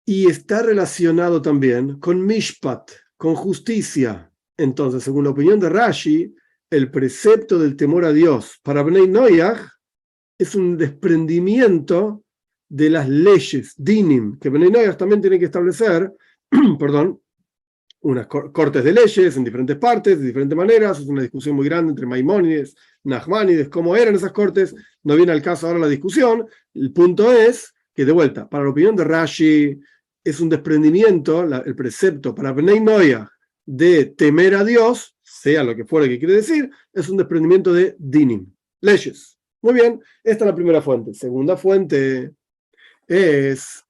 y está relacionado también con Mishpat, con justicia. Entonces, según la opinión de Rashi, el precepto del temor a Dios para Bnei Noach es un desprendimiento de las leyes, dinim, que Bnei Noach también tiene que establecer, perdón, unas cortes de leyes en diferentes partes, de diferentes maneras. Es una discusión muy grande entre Maimónides, Nachmanides, cómo eran esas cortes. No viene al caso ahora la discusión. El punto es que, de vuelta, para la opinión de Rashi, es un desprendimiento, el precepto para Bnei Noach de temer a Dios, sea lo que fuera que quiere decir, es un desprendimiento de dinim, leyes. Muy bien, esta es la primera fuente. Segunda fuente es,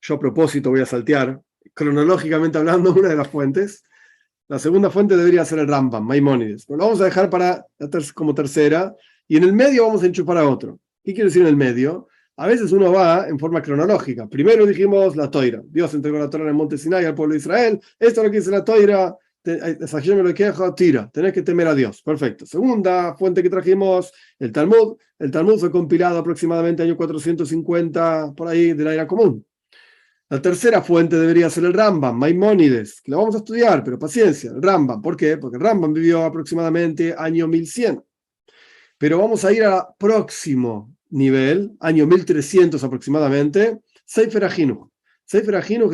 yo a propósito voy a saltear, cronológicamente hablando, una de las fuentes. La segunda fuente debería ser el Rambam, Maimónides. Pero lo vamos a dejar para como tercera, y en el medio vamos a enchufar a otro. ¿Qué quiere decir en el medio? A veces uno va en forma cronológica. Primero dijimos la Toira. Dios entregó la Toira en el monte Sinai al pueblo de Israel. Esto es lo que dice la Toira. Tira, tenés que temer a Dios. Perfecto. Segunda fuente que trajimos, el Talmud. El Talmud fue compilado aproximadamente año 450, por ahí, de la era común. La tercera fuente debería ser el Rambam, Maimónides, que lo vamos a estudiar, pero paciencia, el Rambam. ¿Por qué? Porque el Rambam vivió aproximadamente año 1100. Pero vamos a ir al próximo nivel, año 1300 aproximadamente, Sefer HaChinuch. Sefer HaChinuch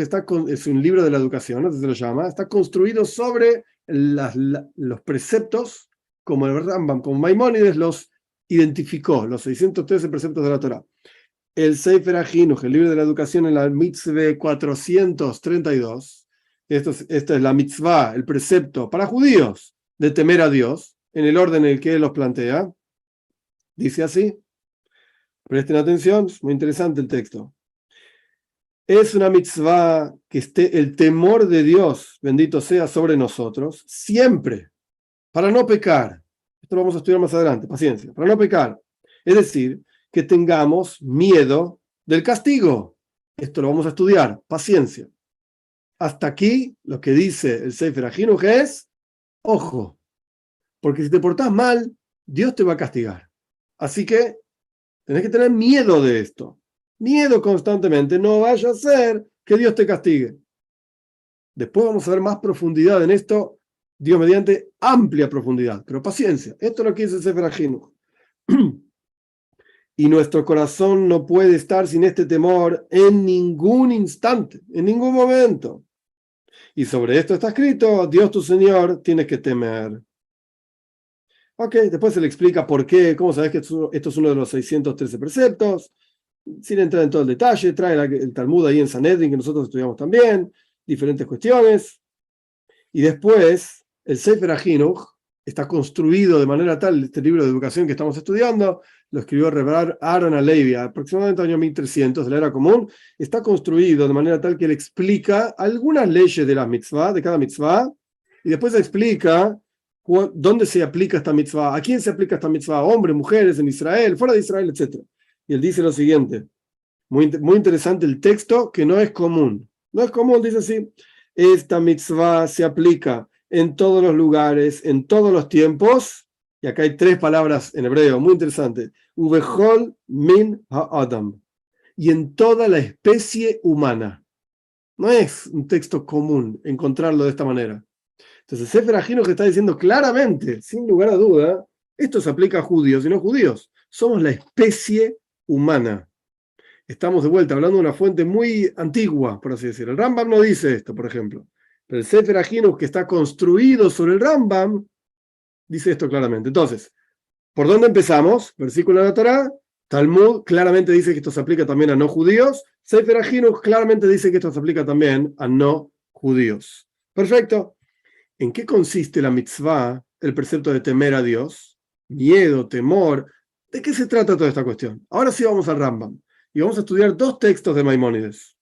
es un libro de la educación, ¿no? Así se lo llama, está construido sobre los preceptos, como el Rambam, como Maimónides los identificó, los 613 preceptos de la Torá. El Sefer HaChinuch, el libro de la educación, en la mitzvah 432, esta es la mitzvah, el precepto para judíos de temer a Dios, en el orden en el que él los plantea. Dice así, presten atención, es muy interesante el texto. Es una mitzvah que esté el temor de Dios, bendito sea, sobre nosotros, siempre, para no pecar. Esto lo vamos a estudiar más adelante, paciencia, para no pecar. Es decir, que tengamos miedo del castigo. Esto lo vamos a estudiar, paciencia. Hasta aquí lo que dice el Sefer HaChinuch es, ojo, porque si te portás mal, Dios te va a castigar. Así que tenés que tener miedo de esto. Miedo constantemente, no vaya a ser que Dios te castigue. Después vamos a ver más profundidad en esto, Dios mediante amplia profundidad, pero paciencia. Esto es lo que dice el Sefer HaChinuch. Y nuestro corazón no puede estar sin este temor en ningún instante, en ningún momento. Y sobre esto está escrito, Dios tu Señor tienes que temer. Ok, después se le explica por qué, cómo sabes que esto es uno de los 613 preceptos, sin entrar en todo el detalle, trae el Talmud ahí en Sanedrin, que nosotros estudiamos también, diferentes cuestiones. Y después, el Sefer HaChinuch está construido de manera tal, este libro de educación que estamos estudiando, lo escribió Aaron Alevi, aproximadamente en el año 1300 de la era común, está construido de manera tal que él explica algunas leyes de la mitzvah, de cada mitzvah, y después explica dónde se aplica esta mitzvah, a quién se aplica esta mitzvah, hombres, mujeres, en Israel, fuera de Israel, etc. Y él dice lo siguiente, muy interesante el texto, que no es común. No es común, dice así, esta mitzvah se aplica en todos los lugares, en todos los tiempos, y acá hay tres palabras en hebreo, muy interesante, Ubechol min ha'adam, y en toda la especie humana. No es un texto común encontrarlo de esta manera. Entonces, Sefer HaChinuch está diciendo claramente, sin lugar a duda, esto se aplica a judíos y no judíos. Somos la especie humana. Estamos de vuelta hablando de una fuente muy antigua, por así decirlo. El Rambam no dice esto, por ejemplo. Pero el Sefer HaChinuch, que está construido sobre el Rambam, dice esto claramente. Entonces, ¿por dónde empezamos? Versículo de la Torá. Talmud claramente dice que esto se aplica también a no judíos. Sefer HaChinuch claramente dice que esto se aplica también a no judíos. Perfecto. ¿En qué consiste la mitzvah, el precepto de temer a Dios? Miedo, temor. ¿De qué se trata toda esta cuestión? Ahora sí vamos al Rambam. Y vamos a estudiar dos textos de Maimónides.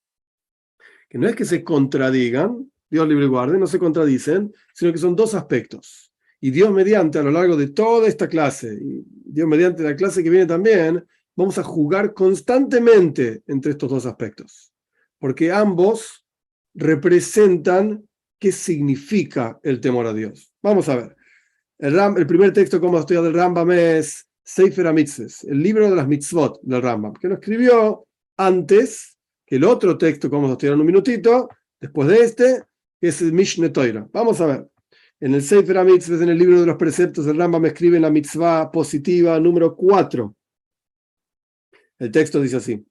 Que no es que se contradigan, Dios libre y guarde, no se contradicen, sino que son dos aspectos. Y Dios mediante, a lo largo de toda esta clase, y Dios mediante la clase que viene también, vamos a jugar constantemente entre estos dos aspectos. Porque ambos representan qué significa el temor a Dios. Vamos a ver. El primer texto que vamos a estudiar del Rambam es Sefer HaMitzvot, el libro de las mitzvot del Rambam, que lo escribió antes que el otro texto que vamos a estudiar en un minutito, después de este, es el Mishneh Torah. Vamos a ver. En el Sefer HaMitzvot, en el libro de los preceptos, el Rambam escribe en la mitzvah positiva número 4. El texto dice así.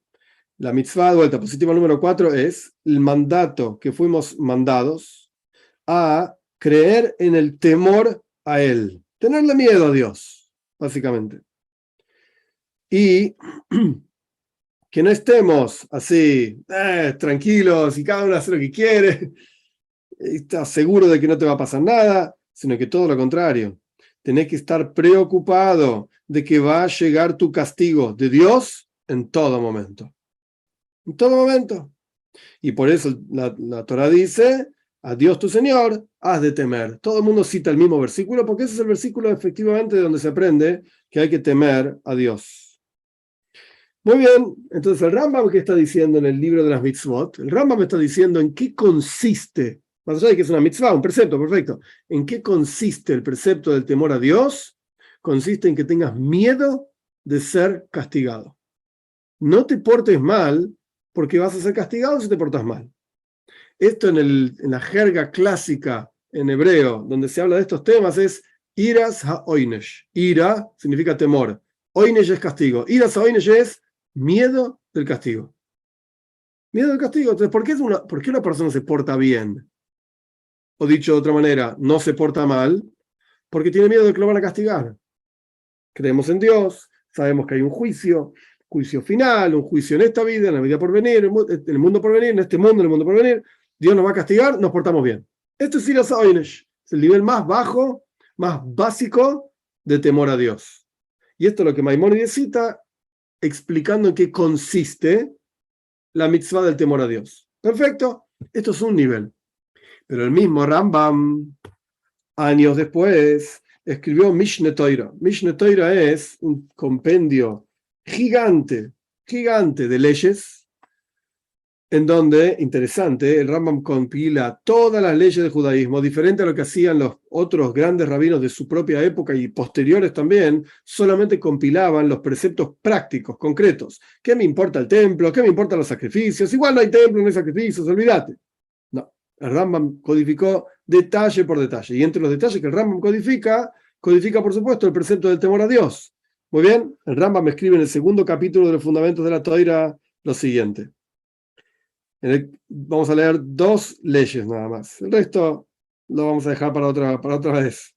La mitzvah de vuelta positiva número 4 es el mandato que fuimos mandados a creer en el temor a Él. Tenerle miedo a Dios, básicamente. Y que no estemos así, tranquilos y cada uno hace lo que quiere, y estás seguro de que no te va a pasar nada, sino que todo lo contrario. Tenés que estar preocupado de que va a llegar tu castigo de Dios en todo momento. En todo momento. Y por eso la Torá dice, a Dios tu Señor has de temer. Todo el mundo cita el mismo versículo porque ese es el versículo efectivamente de donde se aprende que hay que temer a Dios. Muy bien, entonces el Rambam, ¿qué está diciendo en el libro de las mitzvot? El Rambam está diciendo en qué consiste, más allá de que es una mitzvah, un precepto, perfecto, ¿en qué consiste el precepto del temor a Dios? Consiste en que tengas miedo de ser castigado. No te portes mal porque vas a ser castigado si te portas mal. Esto en la jerga clásica en hebreo, donde se habla de estos temas, es iras ha-oynesh. Ira significa temor. Oynesh es castigo. Iras ha-oynesh es miedo del castigo. Miedo del castigo. Entonces, ¿por qué una persona se porta bien? O dicho de otra manera, no se porta mal, porque tiene miedo de que lo van a castigar. Creemos en Dios, sabemos que hay un juicio final, un juicio en esta vida, en la vida por venir, en el mundo por venir, en este mundo, en el mundo por venir. Dios nos va a castigar, nos portamos bien. Esto es Iras ha-oynesh, es el nivel más bajo, más básico de temor a Dios. Y esto es lo que Maimónides cita, explicando en qué consiste la mitzvah del temor a Dios. Perfecto, esto es un nivel. Pero el mismo Rambam, años después, escribió Mishneh Torah. Mishneh Torah es un compendio gigante de leyes, en donde, interesante, el Rambam compila todas las leyes del judaísmo, diferente a lo que hacían los otros grandes rabinos de su propia época y posteriores también, solamente compilaban los preceptos prácticos, concretos. ¿Qué me importa el templo? ¿Qué me importan los sacrificios? Igual no hay templo, no hay sacrificios, olvídate. No, el Rambam codificó detalle por detalle, y entre los detalles que el Rambam codifica por supuesto el precepto del temor a Dios. Muy bien, el Rambam escribe en el segundo capítulo de los fundamentos de la Torá lo siguiente. Vamos a leer 2 leyes nada más. El resto lo vamos a dejar para otra vez.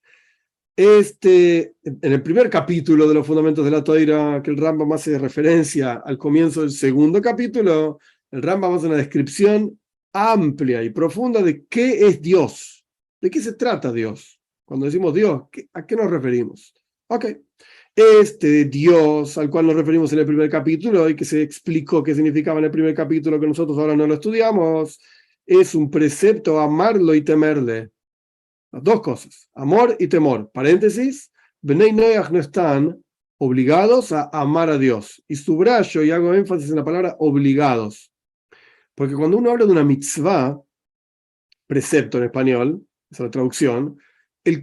En el primer capítulo de los fundamentos de la Torá, que el Rambam hace referencia al comienzo del segundo capítulo, el Rambam hace una descripción amplia y profunda de qué es Dios, de qué se trata Dios. Cuando decimos Dios, ¿a qué nos referimos? Ok. Este Dios al cual nos referimos en el primer capítulo y que se explicó qué significaba en el primer capítulo, que nosotros ahora no lo estudiamos, es un precepto amarlo y temerle. Las 2 cosas, amor y temor. Paréntesis, Bnei Noach no están obligados a amar a Dios. Y subrayo y hago énfasis en la palabra obligados. Porque cuando uno habla de una mitzvah, precepto en español, esa es la traducción, el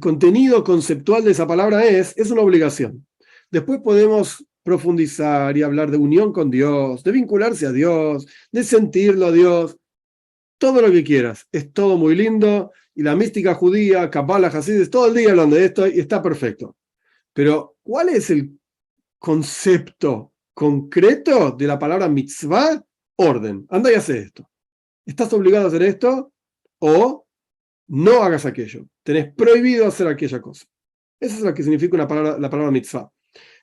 contenido conceptual de esa palabra es una obligación. Después podemos profundizar y hablar de unión con Dios, de vincularse a Dios, de sentirlo a Dios, todo lo que quieras. Es todo muy lindo y la mística judía, Kabbalah, Hasidus, todo el día hablando de esto y está perfecto. Pero, ¿cuál es el concepto concreto de la palabra mitzvah? Orden. Anda y hace esto. ¿Estás obligado a hacer esto? O no hagas aquello. Tenés prohibido hacer aquella cosa. Eso es lo que significa la palabra mitzvah.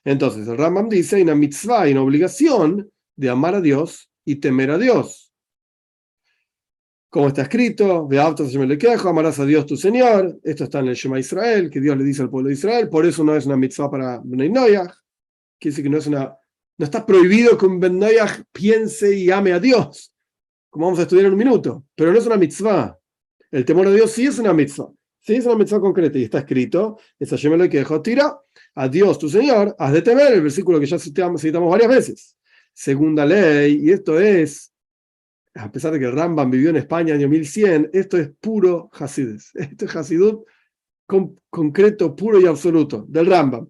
Entonces, el Rambam dice, hay una mitzvah, hay una obligación de amar a Dios y temer a Dios. Como está escrito, amarás a Dios tu Señor. Esto está en el Shema Israel, que Dios le dice al pueblo de Israel. Por eso no es una mitzvah para Bnei Noach. Quiere decir que no está prohibido que un Ben Noach piense y ame a Dios, como vamos a estudiar en un minuto. Pero no es una mitzvah. El temor a Dios sí es una mitzvah. Sí es una mitzvah concreta y está escrito, es Hashem Elohim que dejó tira, a Dios tu Señor, has de temer, el versículo que ya citamos varias veces. Segunda ley, y esto es, a pesar de que Rambam vivió en España año 1100, esto es puro Hasidus. Esto es Hasidut concreto, puro y absoluto, del Rambam.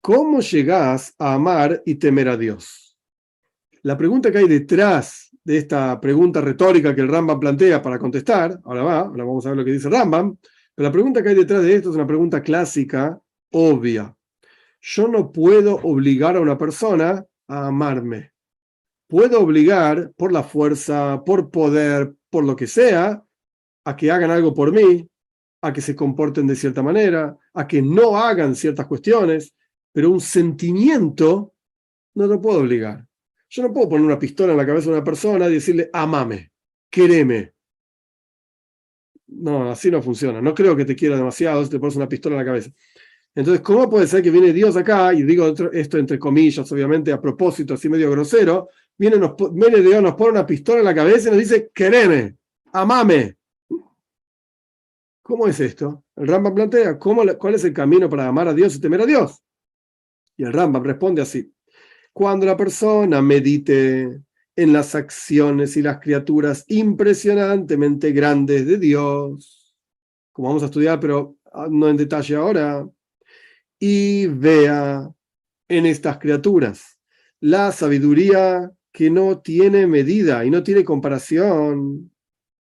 ¿Cómo llegás a amar y temer a Dios? La pregunta que hay detrás de esta pregunta retórica que el Rambam plantea para contestar, ahora vamos a ver lo que dice Rambam, pero la pregunta que hay detrás de esto es una pregunta clásica, obvia. Yo no puedo obligar a una persona a amarme. Puedo obligar por la fuerza, por poder, por lo que sea, a que hagan algo por mí, a que se comporten de cierta manera, a que no hagan ciertas cuestiones, pero un sentimiento no lo puedo obligar. Yo no puedo poner una pistola en la cabeza de una persona y decirle, amame, quereme. No, así no funciona. No creo que te quiera demasiado si te pones una pistola en la cabeza. Entonces, ¿cómo puede ser que viene Dios acá? Y digo esto entre comillas, obviamente, a propósito, así medio grosero. Viene Dios, nos pone una pistola en la cabeza y nos dice, quereme, amame. ¿Cómo es esto? El Rambam plantea, ¿cuál es el camino para amar a Dios y temer a Dios? Y el Rambam responde así. Cuando la persona medite en las acciones y las criaturas impresionantemente grandes de Dios, como vamos a estudiar, pero no en detalle ahora, y vea en estas criaturas la sabiduría que no tiene medida y no tiene comparación,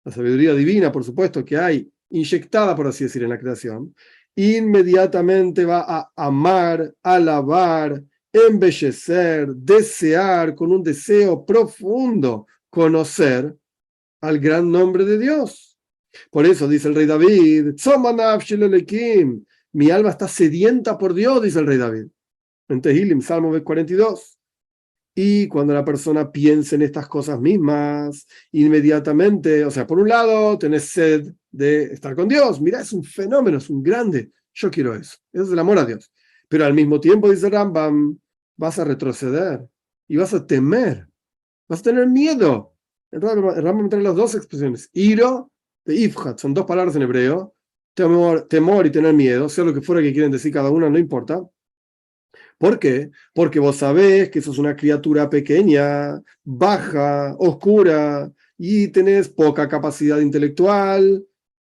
la sabiduría divina, por supuesto, que hay inyectada, por así decir, en la creación, inmediatamente va a amar, alabar, embellecer, desear, con un deseo profundo, conocer al gran nombre de Dios. Por eso dice el rey David, mi alma está sedienta por Dios, dice el rey David. En Tehilim, Salmo 42. Y cuando la persona piensa en estas cosas mismas, inmediatamente, o sea, por un lado, tenés sed de estar con Dios. Mira, es un fenómeno, es un grande. Yo quiero eso. Eso es el amor a Dios. Pero al mismo tiempo, dice Rambam, vas a retroceder y vas a temer. Vas a tener miedo. El Rambam trae las dos expresiones. Iro de Ifhat, son dos palabras en hebreo. Temor y tener miedo, sea lo que fuera que quieren decir cada una, no importa. ¿Por qué? Porque vos sabés que sos una criatura pequeña, baja, oscura, y tenés poca capacidad intelectual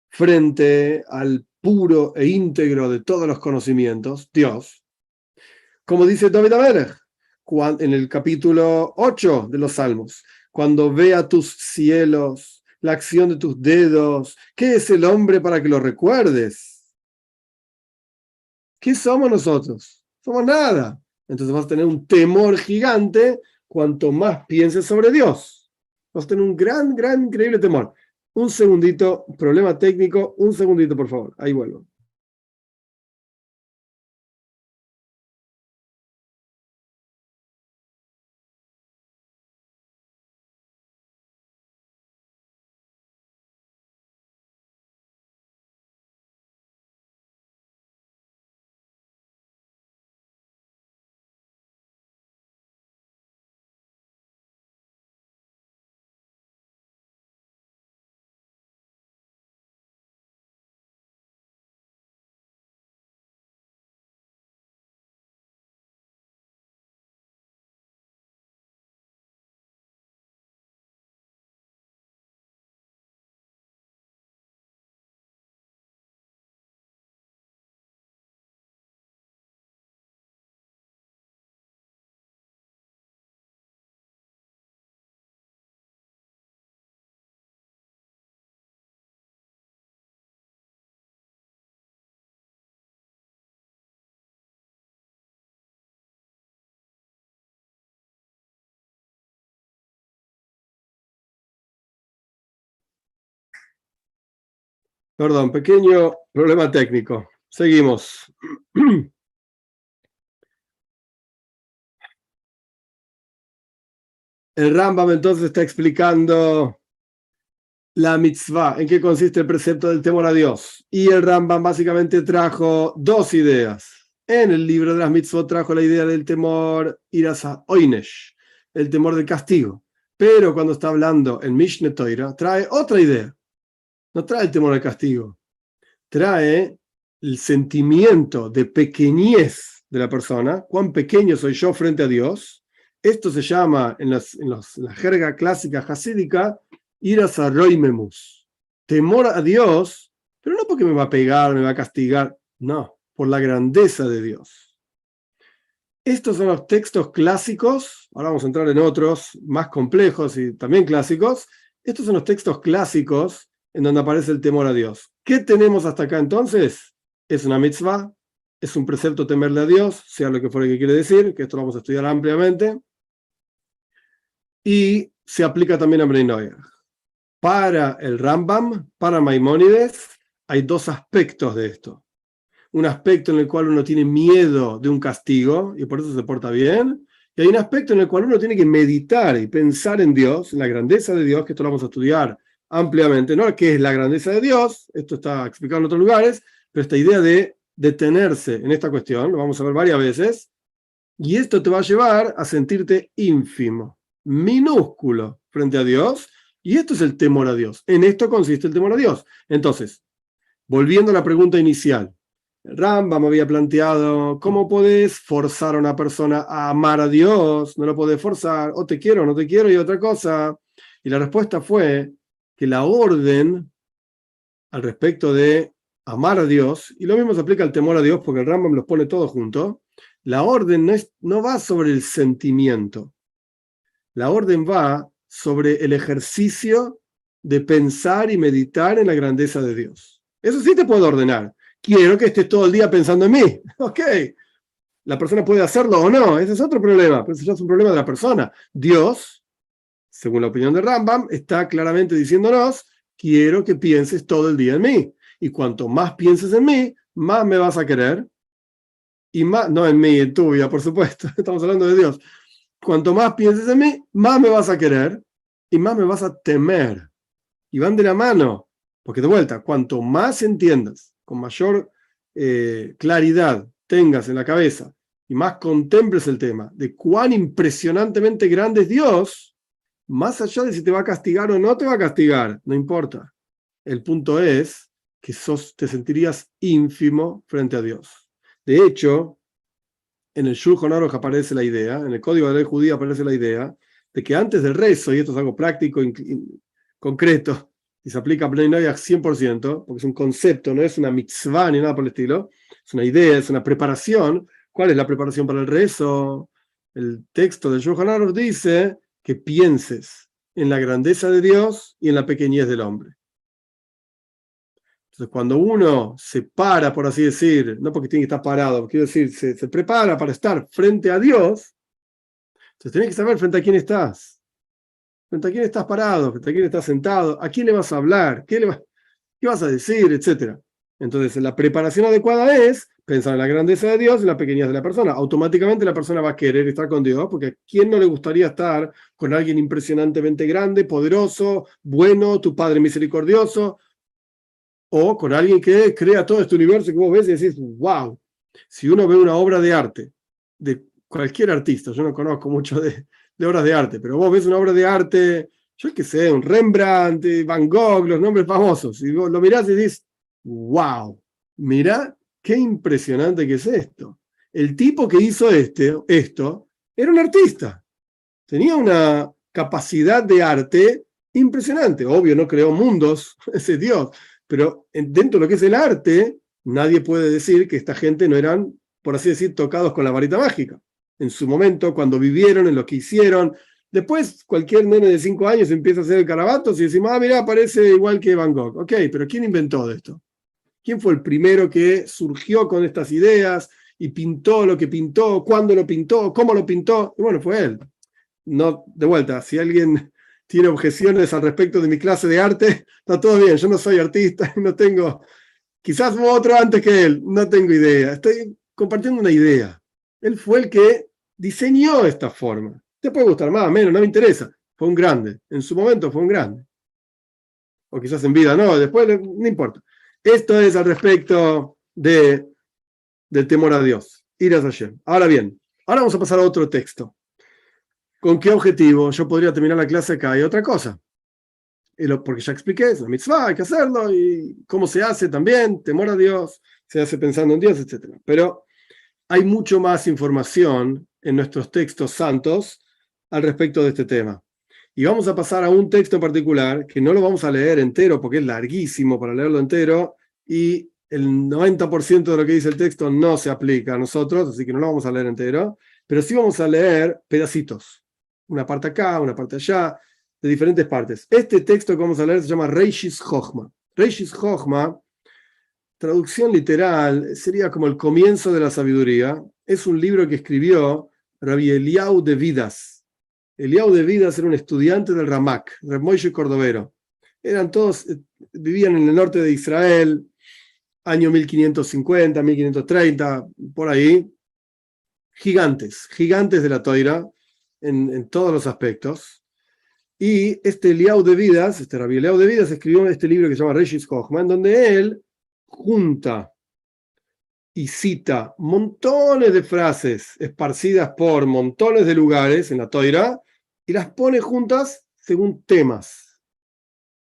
frente al puro e íntegro de todos los conocimientos, Dios. Como dice David Amelech en el capítulo 8 de los Salmos, cuando vea tus cielos, la acción de tus dedos, ¿qué es el hombre para que lo recuerdes? ¿Qué somos nosotros? Somos nada. Entonces vas a tener un temor gigante cuanto más pienses sobre Dios. Vas a tener un gran, increíble temor. Un segundito, problema técnico, un segundito, por favor. Ahí vuelvo. Perdón, pequeño problema técnico. Seguimos. El Rambam entonces está explicando la mitzvah, en qué consiste el precepto del temor a Dios. Y el Rambam básicamente trajo dos ideas. En el libro de las mitzvot trajo la idea del temor irasa oinesh, el temor del castigo. Pero cuando está hablando en Mishneh Torah, trae otra idea. No trae el temor al castigo, trae el sentimiento de pequeñez de la persona, cuán pequeño soy yo frente a Dios. Esto se llama en la jerga clásica hasídica iras arroimemus, temor a Dios, pero no porque me va a pegar, me va a castigar, no, por la grandeza de Dios. Estos son los textos clásicos, ahora vamos a entrar en otros más complejos y también clásicos. Estos son los textos clásicos en donde aparece el temor a Dios. ¿Qué tenemos hasta acá entonces? Es una mitzvah, es un precepto temerle a Dios, sea lo que fuera que quiere decir, que esto lo vamos a estudiar ampliamente, y se aplica también a Bnei Noach. Para el Rambam, para Maimónides, hay dos aspectos de esto. Un aspecto en el cual uno tiene miedo de un castigo y por eso se porta bien, y hay un aspecto en el cual uno tiene que meditar y pensar en Dios, en la grandeza de Dios, que esto lo vamos a estudiar ampliamente, ¿no? ¿Qué es la grandeza de Dios? Esto está explicado en otros lugares, pero esta idea de detenerse en esta cuestión, lo vamos a ver varias veces, y esto te va a llevar a sentirte ínfimo, minúsculo frente a Dios, y esto es el temor a Dios. En esto consiste el temor a Dios. Entonces, volviendo a la pregunta inicial, Rambam había planteado, ¿cómo podés forzar a una persona a amar a Dios? No lo podés forzar, o te quiero, o no te quiero, y otra cosa. Y la respuesta fue que la orden al respecto de amar a Dios, y lo mismo se aplica al temor a Dios, porque el Rambam los pone todos juntos, la orden no va sobre el sentimiento, la orden va sobre el ejercicio de pensar y meditar en la grandeza de Dios. Eso sí te puedo ordenar. Quiero que estés todo el día pensando en mí. Ok, la persona puede hacerlo o no, ese es otro problema, pero ese ya es un problema de la persona. Dios, según la opinión de Rambam, está claramente diciéndonos, quiero que pienses todo el día en mí. Y cuanto más pienses en mí, más me vas a querer. Y más, no en mí, en tu vida, por supuesto, estamos hablando de Dios. Cuanto más pienses en mí, más me vas a querer y más me vas a temer. Y van de la mano, porque de vuelta, cuanto más entiendas, con mayor claridad tengas en la cabeza y más contemples el tema de cuán impresionantemente grande es Dios, más allá de si te va a castigar o no te va a castigar, no importa. El punto es que te sentirías ínfimo frente a Dios. De hecho, en el Shulchan Aruch aparece la idea, en el Código de la Ley Judía aparece la idea de que antes del rezo, y esto es algo práctico, concreto, y se aplica a Bnei Noach 100%, porque es un concepto, no es una mitzvah ni nada por el estilo, es una idea, es una preparación. ¿Cuál es la preparación para el rezo? El texto del Shulchan Aruch dice que pienses en la grandeza de Dios y en la pequeñez del hombre. Entonces, cuando uno se para, por así decir, no porque tiene que estar parado, quiero decir, se prepara para estar frente a Dios, entonces tenés que saber frente a quién estás. Frente a quién estás parado, frente a quién estás sentado, a quién le vas a hablar, qué vas a decir, etc. Entonces, la preparación adecuada es pensar en la grandeza de Dios y en la pequeñez de la persona. Automáticamente la persona va a querer estar con Dios, porque ¿a quién no le gustaría estar con alguien impresionantemente grande, poderoso, bueno, tu Padre misericordioso? O con alguien que crea todo este universo que vos ves y decís, wow, si uno ve una obra de arte, de cualquier artista, yo no conozco mucho de obras de arte, pero vos ves una obra de arte, yo qué sé, un Rembrandt, Van Gogh, los nombres famosos, y vos lo mirás y decís, wow, mirá qué impresionante que es esto. El tipo que hizo esto era un artista, tenía una capacidad de arte impresionante. Obvio, no creó mundos, ese es Dios, pero dentro de lo que es el arte, nadie puede decir que esta gente no eran, por así decir, tocados con la varita mágica. En su momento, cuando vivieron, en lo que hicieron. Después, cualquier nene de 5 años empieza a hacer el garabatos y decimos, mira, parece igual que Van Gogh. Ok, pero ¿quién inventó esto? ¿Quién fue el primero que surgió con estas ideas y pintó lo que pintó? ¿Cuándo lo pintó? ¿Cómo lo pintó? Y bueno, fue él. No, de vuelta, si alguien tiene objeciones al respecto de mi clase de arte, está todo bien, yo no soy artista, no tengo, quizás hubo otro antes que él, no tengo idea, estoy compartiendo una idea. Él fue el que diseñó esta forma. Te puede gustar más, menos, no me interesa. Fue un grande, en su momento fue un grande. O quizás en vida, no, después no importa. Esto es al respecto del temor a Dios. Iras Hashem. Ahora bien, ahora vamos a pasar a otro texto. ¿Con qué objetivo? Yo podría terminar la clase acá y otra cosa. Porque ya expliqué, es una mitzvah, hay que hacerlo, y cómo se hace también, temor a Dios, se hace pensando en Dios, etc. Pero hay mucho más información en nuestros textos santos al respecto de este tema. Y vamos a pasar a un texto en particular, que no lo vamos a leer entero porque es larguísimo para leerlo entero, y el 90% de lo que dice el texto no se aplica a nosotros, así que no lo vamos a leer entero. pero sí vamos a leer pedacitos, una parte acá, una parte allá, de diferentes partes. Este texto que vamos a leer se llama Reishis Chochma. Reishis Chochma, traducción literal, sería como el comienzo de la sabiduría. Es un libro que escribió Rabbi Eliyahu de Vidas. Eliyahu de Vidas era un estudiante del Ramak, Reb Moshe Cordovero. Eran todos, vivían en el norte de Israel, año 1550, 1530, por ahí. Gigantes de la Toira en todos los aspectos. Y este Eliyahu de Vidas, este Rabbi Eliyahu de Vidas, escribió este libro que se llama Reishis Chochma, en donde él junta y cita montones de frases esparcidas por montones de lugares en la Toira y las pone juntas según temas,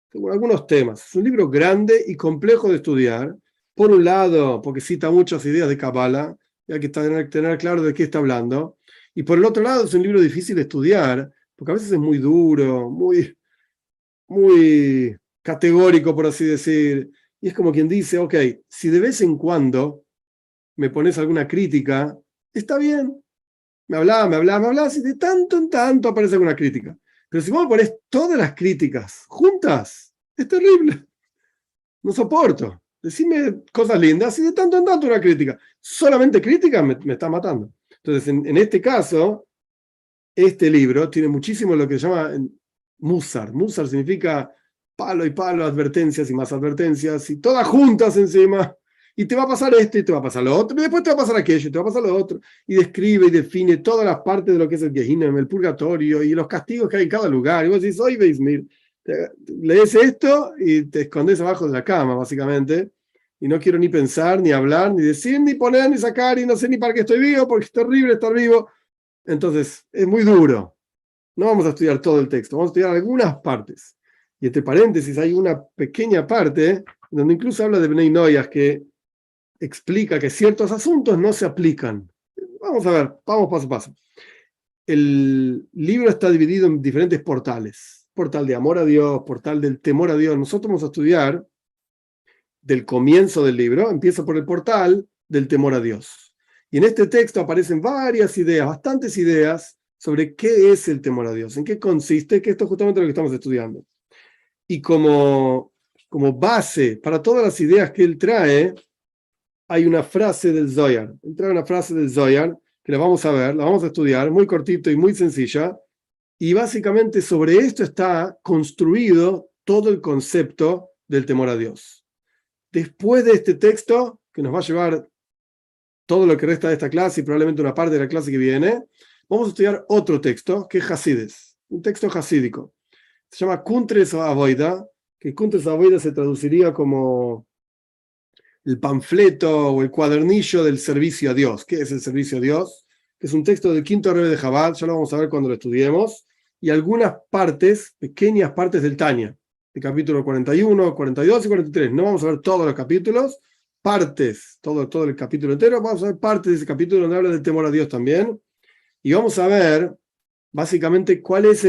según algunos temas. Es un libro grande y complejo de estudiar. Por un lado, porque cita muchas ideas de Kabbalah, y hay que tener claro de qué está hablando. Y por el otro lado, es un libro difícil de estudiar, porque a veces es muy duro, muy categórico, por así decir. Y es como quien dice, ok, si de vez en cuando me pones alguna crítica, está bien. Me hablás, y de tanto en tanto aparece alguna crítica. Pero si vos me pones todas las críticas juntas, es terrible. No soporto. Decime cosas lindas y de tanto en tanto una crítica. Solamente crítica me está matando. Entonces, en este caso, este libro tiene muchísimo lo que se llama Musar. Musar significa palo y palo, advertencias y más advertencias, y todas juntas encima. Y te va a pasar esto y te va a pasar lo otro, y después te va a pasar aquello y te va a pasar lo otro. Y describe y define todas las partes de lo que es el Gehinnom, el purgatorio y los castigos que hay en cada lugar. Y vos decís, oye, Beismir, lees esto y te escondes abajo de la cama, básicamente. Y no quiero ni pensar, ni hablar, ni decir, ni poner, ni sacar, y no sé ni para qué estoy vivo, porque es terrible estar vivo. Entonces, es muy duro. No vamos a estudiar todo el texto, vamos a estudiar algunas partes. Y entre paréntesis hay una pequeña parte donde incluso habla de Bnei Noyaj, que explica que ciertos asuntos no se aplican. Vamos a ver, vamos paso a paso. El libro está dividido en diferentes portales. Portal de amor a Dios, portal del temor a Dios. Nosotros vamos a estudiar del comienzo del libro, empieza por el portal del temor a Dios. Y en este texto aparecen varias ideas, bastantes ideas, sobre qué es el temor a Dios, en qué consiste, que esto es justamente lo que estamos estudiando. Y como base para todas las ideas que él trae, hay una frase del Zohar. Él trae una frase del Zohar que la vamos a ver, la vamos a estudiar, muy cortito y muy sencilla. Y básicamente sobre esto está construido todo el concepto del temor a Dios. Después de este texto, que nos va a llevar todo lo que resta de esta clase y probablemente una parte de la clase que viene, vamos a estudiar otro texto, que es Hasides, un texto hasídico. Se llama Kuntres Avoida, que Kuntres Avoida se traduciría como el panfleto o el cuadernillo del servicio a Dios. ¿Qué es el servicio a Dios? Que es un texto del quinto Rebbe de Chabad, ya lo vamos a ver cuando lo estudiemos, y algunas partes, pequeñas partes del Tanya, el capítulo 41, 42 y 43. No vamos a ver todos los capítulos, partes, todo el capítulo entero, vamos a ver partes de ese capítulo donde habla del temor a Dios también, y vamos a ver básicamente cuál es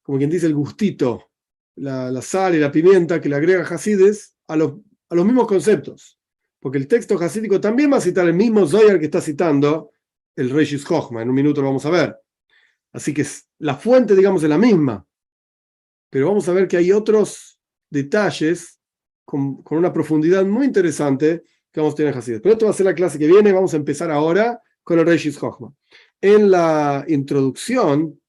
como quien dice, el gustito, la sal y la pimienta que le agrega Hasides a los mismos conceptos. Porque el texto hasídico también va a citar el mismo Zohar que está citando el Reishis Chochma. En un minuto lo vamos a ver. Así que la fuente, digamos, es la misma. Pero vamos a ver que hay otros detalles con una profundidad muy interesante que vamos a tener en Hasides. Pero esto va a ser la clase que viene. Vamos a empezar ahora con el Reishis Chochma. En la introducción,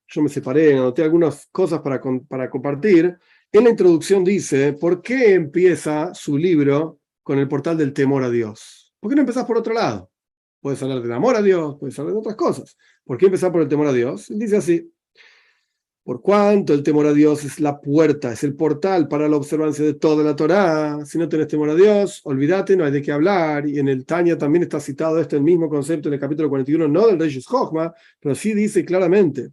yo me separé, anoté algunas cosas para compartir. En la introducción dice, ¿por qué empieza su libro con el portal del temor a Dios? ¿Por qué no empezás por otro lado? Puedes hablar del amor a Dios, puedes hablar de otras cosas. ¿Por qué empezar por el temor a Dios? Él dice así, por cuanto el temor a Dios es la puerta, es el portal para la observancia de toda la Torá. Si no tenés temor a Dios, olvídate, no hay de qué hablar. Y en el Tanya también está citado el mismo concepto en el capítulo 41, no del Reishis Chochma, pero sí dice claramente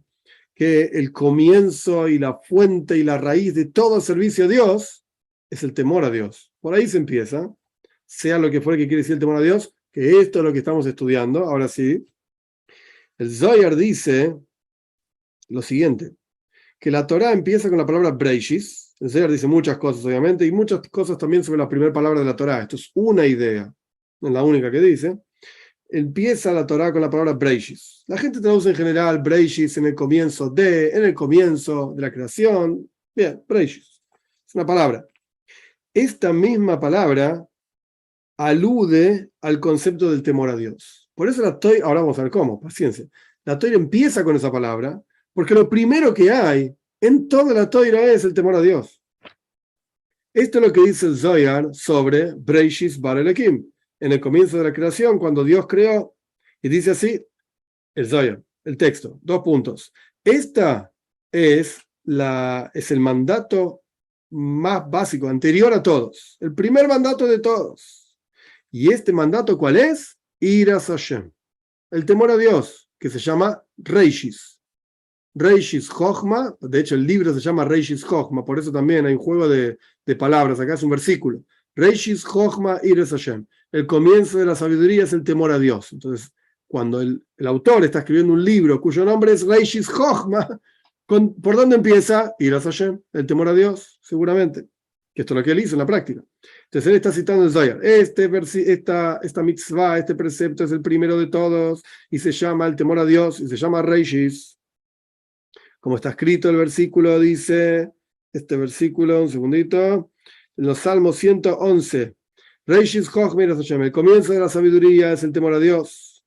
que el comienzo y la fuente y la raíz de todo servicio a Dios es el temor a Dios. Por ahí se empieza, sea lo que fuera que quiere decir el temor a Dios, que esto es lo que estamos estudiando. Ahora sí, el Zohar dice lo siguiente, que la Torá empieza con la palabra Breishis. El Zohar dice muchas cosas, obviamente, y muchas cosas también sobre la primera palabra de la Torá. Esto es una idea, no es la única que dice. empieza la Torá con la palabra Breishis. La gente traduce en general Breishis en el comienzo de la creación. Bien, Breishis. Es una palabra. Esta misma palabra alude al concepto del temor a Dios. Por eso ahora vamos a ver cómo, paciencia. La Torá empieza con esa palabra, porque lo primero que hay en toda la Torá es el temor a Dios. Esto es lo que dice el Zohar sobre Breishis Bar Elohim, en el comienzo de la creación, cuando Dios creó, y dice así, el Zohar, el texto, 2 puntos. Esta es el mandato más básico, anterior a todos, el primer mandato de todos. ¿Y este mandato cuál es? Iras Hashem, el temor a Dios, que se llama Reishis. Reishis Chochma, de hecho el libro se llama Reishis Chochma, por eso también hay un juego de palabras, acá es un versículo. Reishis Chochma Iras Hashem, el comienzo de la sabiduría es el temor a Dios. Entonces, cuando el autor está escribiendo un libro cuyo nombre es Reishis Chochma, ¿por dónde empieza? Iras Hashem, el temor a Dios, seguramente, que esto es lo que él hizo en la práctica. Entonces él está citando el Zohar. Esta mitzvah, este precepto es el primero de todos, y se llama el temor a Dios, y se llama Reishis. Como está escrito el versículo, dice, este versículo, un segundito, en los Salmos 111, Reishis Chochma Iras Hashem, el comienzo de la sabiduría es el temor a Dios.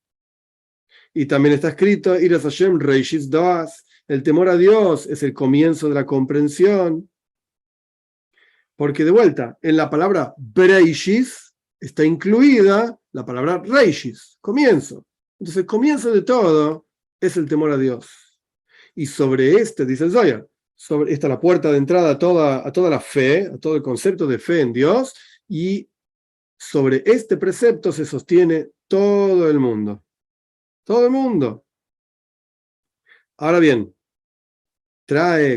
Y también está escrito, Iras Hashem Reishis Doas, el temor a Dios es el comienzo de la comprensión. Porque de vuelta, en la palabra Breishis está incluida la palabra Reishis, comienzo. Entonces el comienzo de todo es el temor a Dios. Y sobre dice el Zohar, esta es la puerta de entrada a toda la fe, a todo el concepto de fe en Dios, y sobre este precepto se sostiene todo el mundo. Todo el mundo. Ahora bien,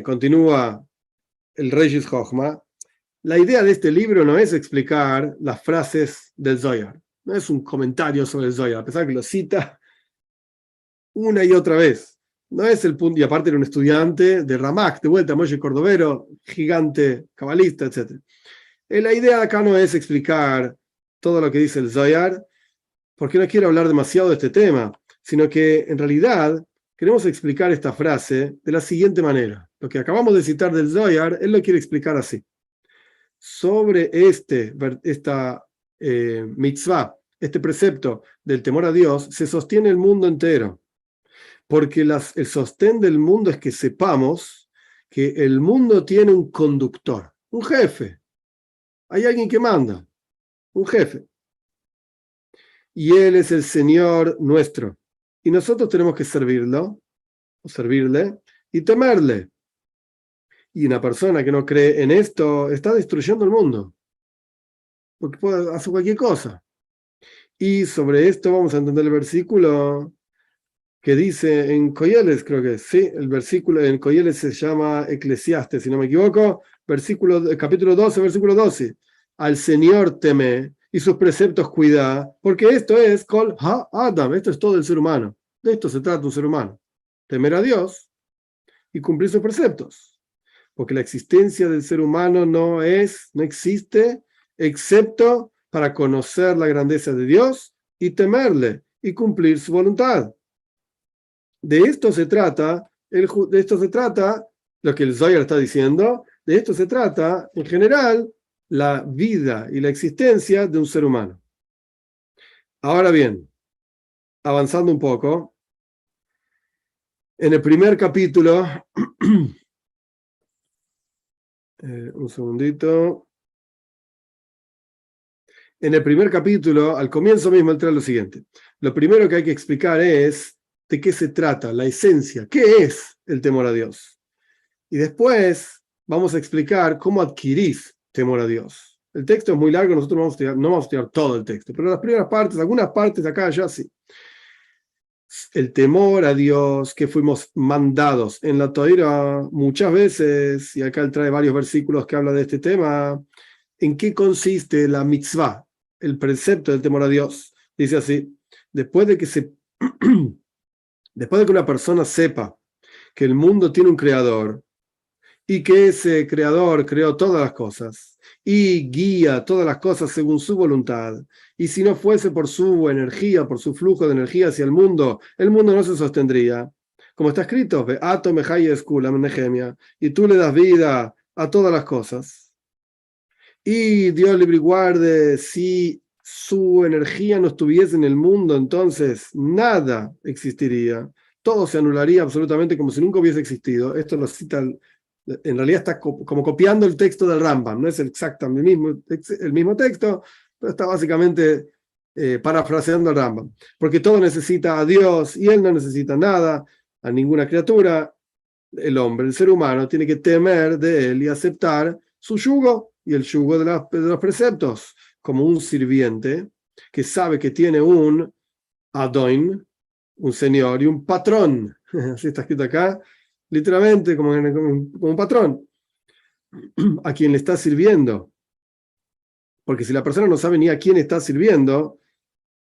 continúa el Reishis Chochma. La idea de este libro no es explicar las frases del Zohar, no es un comentario sobre el Zohar, a pesar que lo cita una y otra vez. No es el punto, y aparte era un estudiante de Ramak, de vuelta, Moshe Cordovero, gigante, cabalista, etc. La idea acá no es explicar todo lo que dice el Zohar, porque no quiero hablar demasiado de este tema, sino que en realidad queremos explicar esta frase de la siguiente manera. Lo que acabamos de citar del Zohar, él lo quiere explicar así. Sobre esta mitzvah, este precepto del temor a Dios, se sostiene el mundo entero. Porque el sostén del mundo es que sepamos que el mundo tiene un conductor, un jefe. Hay alguien que manda, un jefe. Y él es el Señor nuestro. Y nosotros tenemos que servirle y temerle. Y una persona que no cree en esto está destruyendo el mundo. Porque puede hacer cualquier cosa. Y sobre esto vamos a entender el versículo que dice en Coyeles, creo que sí, el versículo en Coyeles se llama Eclesiastes, si no me equivoco, capítulo 12, versículo 12. Al Señor teme y sus preceptos cuida, porque esto es Kol Ha-Adam, esto es todo el ser humano. De esto se trata un ser humano. Temer a Dios y cumplir sus preceptos. Porque la existencia del ser humano no existe, excepto para conocer la grandeza de Dios y temerle y cumplir su voluntad. De esto se trata lo que el Zohar está diciendo, de esto se trata, en general, la vida y la existencia de un ser humano. Ahora bien, avanzando un poco, en el primer capítulo, un segundito, en el primer capítulo, al comienzo mismo, él trae lo siguiente. Lo primero que hay que explicar es de qué se trata, la esencia, qué es el temor a Dios. Y después vamos a explicar cómo adquirís temor a Dios. El texto es muy largo, nosotros no vamos a estudiar todo el texto, pero las primeras partes, algunas partes acá ya sí. El temor a Dios que fuimos mandados en la Torá muchas veces, y acá él trae varios versículos que hablan de este tema, ¿en qué consiste la mitzvah, el precepto del temor a Dios? Dice así, después de que una persona sepa que el mundo tiene un creador y que ese creador creó todas las cosas y guía todas las cosas según su voluntad. Y si no fuese por su energía, por su flujo de energía hacia el mundo no se sostendría. Como está escrito, y tú le das vida a todas las cosas. Y Dios libre y guarde, si su energía no estuviese en el mundo, entonces nada existiría. Todo se anularía absolutamente como si nunca hubiese existido. Esto lo cita, en realidad está como copiando el texto del Rambam. No es exactamente el mismo texto, pero está básicamente parafraseando el Rambam. Porque todo necesita a Dios y él no necesita nada, a ninguna criatura. El hombre, el ser humano, tiene que temer de él y aceptar su yugo y el yugo de los preceptos, como un sirviente que sabe que tiene un Adoin, un señor y un patrón. Así está escrito acá, literalmente como un patrón, a quien le está sirviendo. Porque si la persona no sabe ni a quién está sirviendo,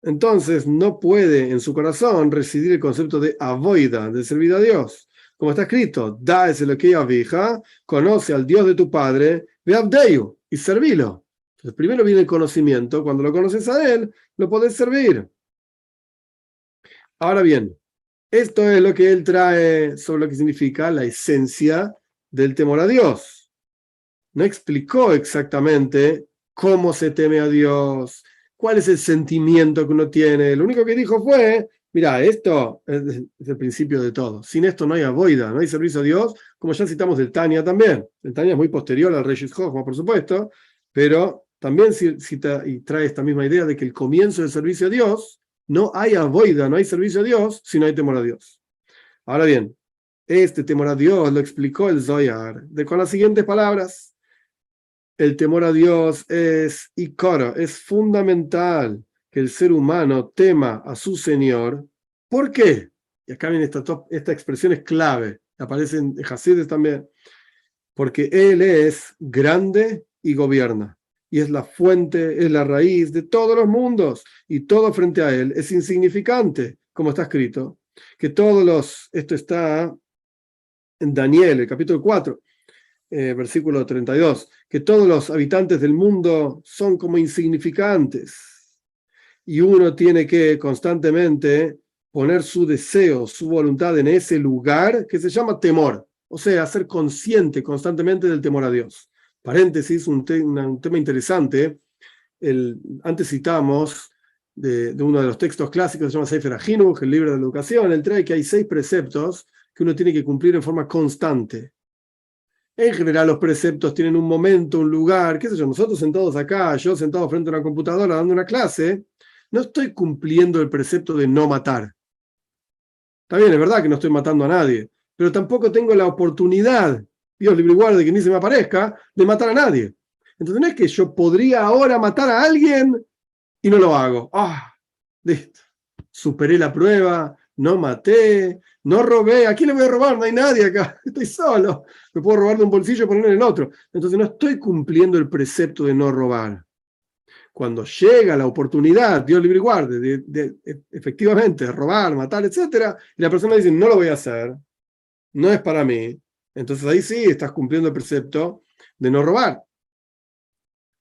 entonces no puede en su corazón residir el concepto de avoida, de servir a Dios. Como está escrito, da es lo que avija, conoce al Dios de tu padre, ve abdeyu y servilo. Entonces primero viene el conocimiento, cuando lo conoces a él, lo podés servir. Ahora bien, esto es lo que él trae sobre lo que significa la esencia del temor a Dios. No explicó exactamente cómo se teme a Dios, cuál es el sentimiento que uno tiene. Lo único que dijo fue, mira, esto es el principio de todo. Sin esto no hay avoida, no hay servicio a Dios, como ya citamos del Tania también. El Tania es muy posterior al Reshis Chochma, por supuesto, pero también cita y trae esta misma idea de que el comienzo del servicio a Dios, no hay avoida, no hay servicio a Dios, si no hay temor a Dios. Ahora bien, este temor a Dios lo explicó el Zohar con las siguientes palabras. El temor a Dios es ikara, es fundamental que el ser humano tema a su Señor. ¿Por qué? Y acá viene esta expresión es clave, aparece en Hasides también, porque Él es grande y gobierna, y es la fuente, es la raíz de todos los mundos, y todo frente a Él es insignificante, como está escrito, que esto está en Daniel, el capítulo 4. Versículo 32, que todos los habitantes del mundo son como insignificantes y uno tiene que constantemente poner su deseo, su voluntad en ese lugar que se llama temor, o sea, ser consciente constantemente del temor a Dios. Paréntesis, un tema interesante, antes citamos de uno de los textos clásicos, se llama Sefer HaChinuch, el libro de la educación, él trae que hay 6 preceptos que uno tiene que cumplir en forma constante. En general los preceptos tienen un momento, un lugar, qué sé yo, nosotros sentados acá, yo sentado frente a una computadora dando una clase, no estoy cumpliendo el precepto de no matar. Está bien, es verdad que no estoy matando a nadie, pero tampoco tengo la oportunidad, Dios libre y guarde que ni se me aparezca, de matar a nadie. Entonces no es que yo podría ahora matar a alguien y no lo hago. Listo. Superé la prueba, no maté, no robé. ¿A quién le voy a robar? No hay nadie acá, estoy solo. Me puedo robar de un bolsillo y ponerlo en el otro. Entonces no estoy cumpliendo el precepto de no robar. Cuando llega la oportunidad, Dios libre y guarde, de efectivamente robar, matar, etcétera, y la persona dice, no lo voy a hacer, no es para mí, entonces ahí sí estás cumpliendo el precepto de no robar.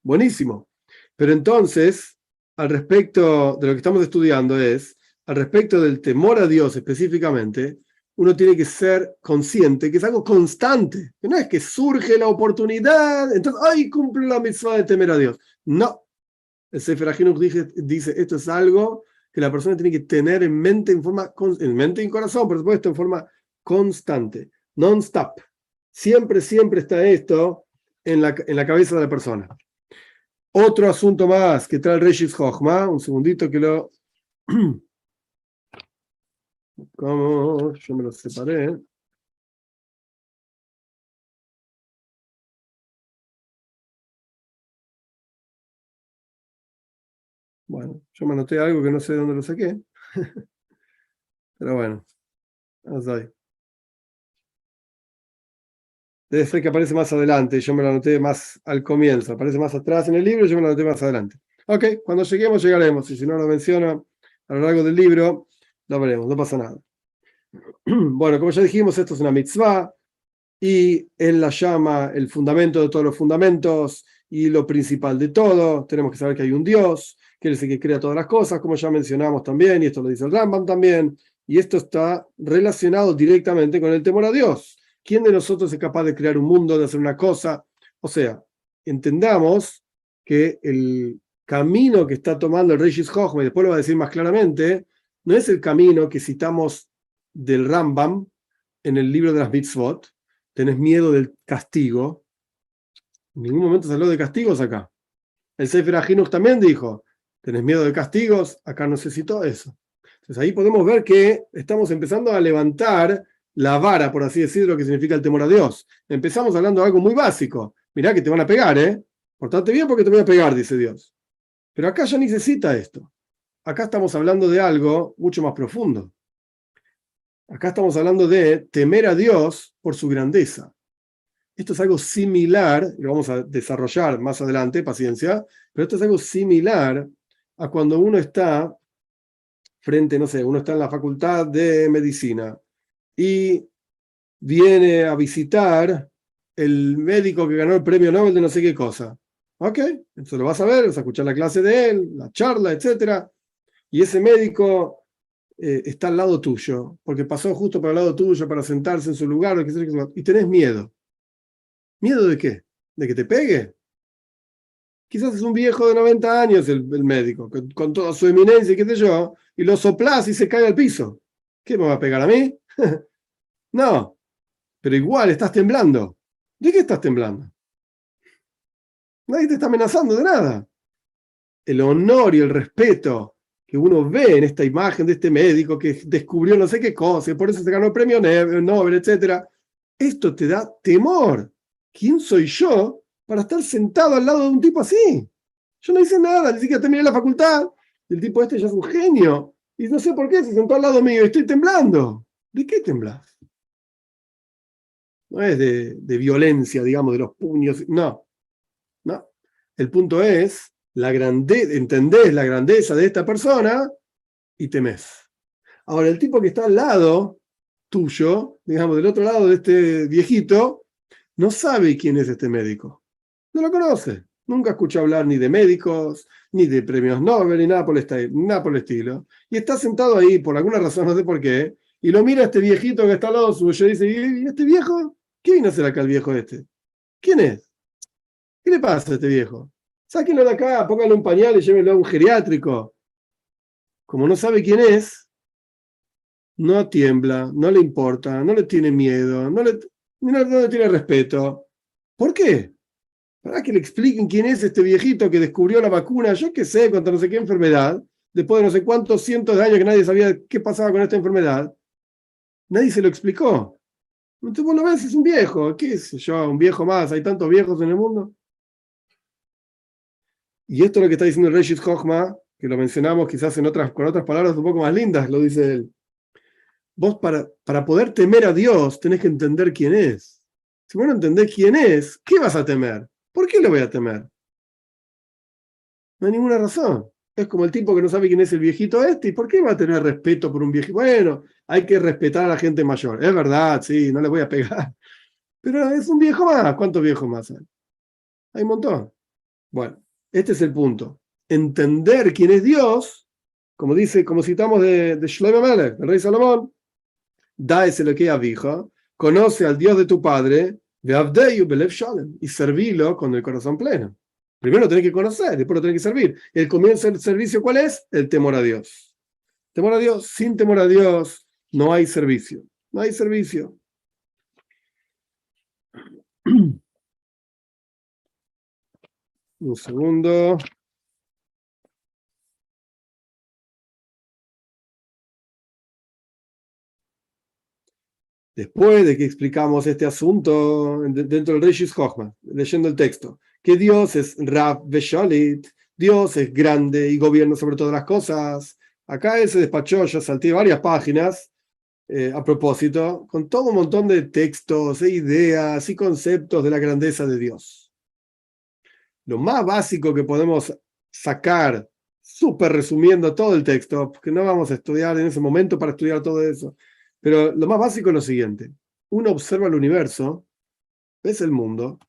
Buenísimo. Pero entonces, al respecto de lo que estamos estudiando al respecto del temor a Dios específicamente, uno tiene que ser consciente que es algo constante, que no es que surge la oportunidad, entonces, ¡ay, cumple la mitzvah de temer a Dios! No. El Sefer HaChinuch dice, esto es algo que la persona tiene que tener en mente, en mente y en corazón, por supuesto, en forma constante, non-stop. Siempre, siempre está esto en la cabeza de la persona. Otro asunto más que trae el Reshis Chochma, un segundito que lo... ¿Cómo? Yo me lo separé. Bueno, yo me anoté algo que no sé de dónde lo saqué, pero bueno, vamos ahí. Debe ser que aparece más adelante, yo me lo anoté más al comienzo, aparece más atrás en el libro, yo me lo anoté más adelante. Ok, cuando lleguemos llegaremos, y si no lo menciona a lo largo del libro, lo veremos, no pasa nada. Bueno, como ya dijimos, esto es una mitzvah, y él la llama el fundamento de todos los fundamentos y lo principal de todo. Tenemos que saber que hay un Dios, que él es el que crea todas las cosas, como ya mencionamos también, y esto lo dice el Rambam también, y esto está relacionado directamente con el temor a Dios. ¿Quién de nosotros es capaz de crear un mundo, de hacer una cosa? O sea, entendamos que el camino que está tomando el Reish Chochma, y después lo va a decir más claramente, no es el camino que citamos del Rambam en el libro de las Mitzvot. Tenés miedo del castigo. En ningún momento se habló de castigos acá. El Sefer HaChinuch también dijo, tenés miedo de castigos, acá no se citó eso. Entonces ahí podemos ver que estamos empezando a levantar la vara, por así decirlo, que significa el temor a Dios. Empezamos hablando de algo muy básico. Mirá que te van a pegar, ¿eh? Portate bien porque te voy a pegar, dice Dios. Pero acá ya ni se cita esto. Acá estamos hablando de algo mucho más profundo. Acá estamos hablando de temer a Dios por su grandeza. Esto es algo similar, y lo vamos a desarrollar más adelante, paciencia, pero esto es algo similar a cuando uno está frente, no sé, uno está en la facultad de medicina y viene a visitar el médico que ganó el premio Nobel de no sé qué cosa. Ok, eso lo vas a ver, vas a escuchar la clase de él, la charla, etcétera, y ese médico está al lado tuyo, porque pasó justo por el lado tuyo para sentarse en su lugar, y tenés miedo. ¿Miedo de qué? ¿De que te pegue? Quizás es un viejo de 90 años el médico, con toda su eminencia y qué sé yo, y lo soplás y se cae al piso. ¿Qué me va a pegar a mí? No, pero igual estás temblando. ¿De qué estás temblando? Nadie te está amenazando de nada. El honor y el respeto que uno ve en esta imagen de este médico que descubrió no sé qué cosa, y por eso se ganó el premio Nobel, etc. Esto te da temor. ¿Quién soy yo para estar sentado al lado de un tipo así? Yo no hice nada, ni siquiera terminé la facultad. El tipo este ya es un genio. Y no sé por qué se sentó al lado mío y estoy temblando. ¿De qué temblas? No es de violencia, digamos, de los puños. No, no. El punto es, entendés la grandeza de esta persona y temés. Ahora, el tipo que está al lado tuyo, digamos, del otro lado de este viejito, no sabe quién es este médico. No lo conoce. Nunca escuchó hablar ni de médicos, ni de premios Nobel, ni nada por el estilo. Y está sentado ahí, por alguna razón, no sé por qué, y lo mira este viejito que está al lado suyo y dice, ¿y este viejo? ¿Qué vino a hacer acá el viejo este? ¿Quién es? ¿Qué le pasa a este viejo? Sáquenlo de acá, pónganle un pañal y llévenlo a un geriátrico. Como no sabe quién es, no tiembla, no le importa, no le tiene miedo, no le tiene respeto. ¿Por qué? Para que le expliquen quién es este viejito que descubrió la vacuna, yo qué sé, contra no sé qué enfermedad, después de no sé cuántos cientos de años que nadie sabía qué pasaba con esta enfermedad. Nadie se lo explicó. Entonces vos lo ves, es un viejo, qué sé yo, un viejo más, hay tantos viejos en el mundo. Y esto es lo que está diciendo el Reish Chochma, que lo mencionamos quizás con otras palabras un poco más lindas, lo dice él. Vos para poder temer a Dios tenés que entender quién es. Si vos no entendés quién es, ¿qué vas a temer? ¿Por qué le voy a temer? No hay ninguna razón. Es como el tipo que no sabe quién es el viejito este, ¿y por qué va a tener respeto por un viejito? Bueno, hay que respetar a la gente mayor. Es verdad, sí, no le voy a pegar. Pero es un viejo más. ¿Cuántos viejos más hay? Hay un montón. Bueno, este es el punto. Entender quién es Dios, como citamos de Shlomo Melech, el rey Salomón, da ese lo que avija, conoce al Dios de tu padre, y servilo con el corazón pleno. Primero tenés que conocer, después lo tenés que servir. El comienzo del servicio, ¿cuál es? El temor a Dios. Temor a Dios, sin temor a Dios, no hay servicio. No hay servicio. Un segundo. Después de que explicamos este asunto dentro del Reish Chochma, leyendo el texto, que Dios es Rav Veshalit, Dios es grande y gobierna sobre todas las cosas. Acá él se despachó, yo salté varias páginas a propósito, con todo un montón de textos e ideas y conceptos de la grandeza de Dios. Lo más básico que podemos sacar, súper resumiendo todo el texto, porque no vamos a estudiar en ese momento para estudiar todo eso, pero lo más básico es lo siguiente. Uno observa el universo ves el mundo,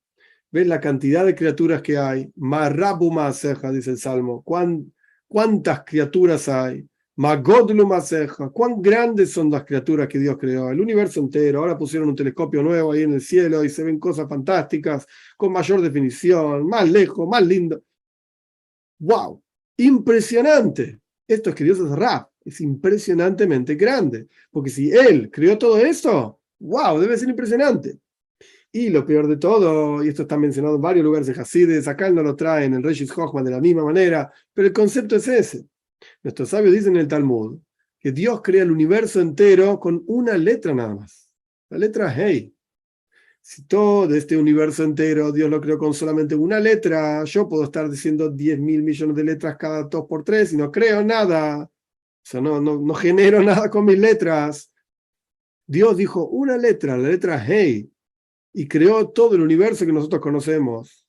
ves la cantidad de criaturas que hay, Marabu Maaseja, dice el Salmo, ¿cuántas criaturas hay? Magodlu Maaseja, ¿cuán grandes son las criaturas que Dios creó? El universo entero, ahora pusieron un telescopio nuevo ahí en el cielo y se ven cosas fantásticas, con mayor definición, más lejos, más lindo. ¡Wow! Impresionante. Esto es que Dios es Rab, es impresionantemente grande, porque si Él creó todo eso, ¡wow! Debe ser impresionante. Y lo peor de todo, y esto está mencionado en varios lugares en Hasides, acá él no lo trae en el Reshis Hochman de la misma manera, pero el concepto es ese. Nuestros sabios dicen en el Talmud que Dios crea el universo entero con una letra nada más, la letra Hey. Si todo este universo entero Dios lo creó con solamente una letra, yo puedo estar diciendo 10.000 millones de letras cada 2 por 3 y no creo nada, o sea, no genero nada con mis letras. Dios dijo una letra, la letra Hey, y creó todo el universo que nosotros conocemos.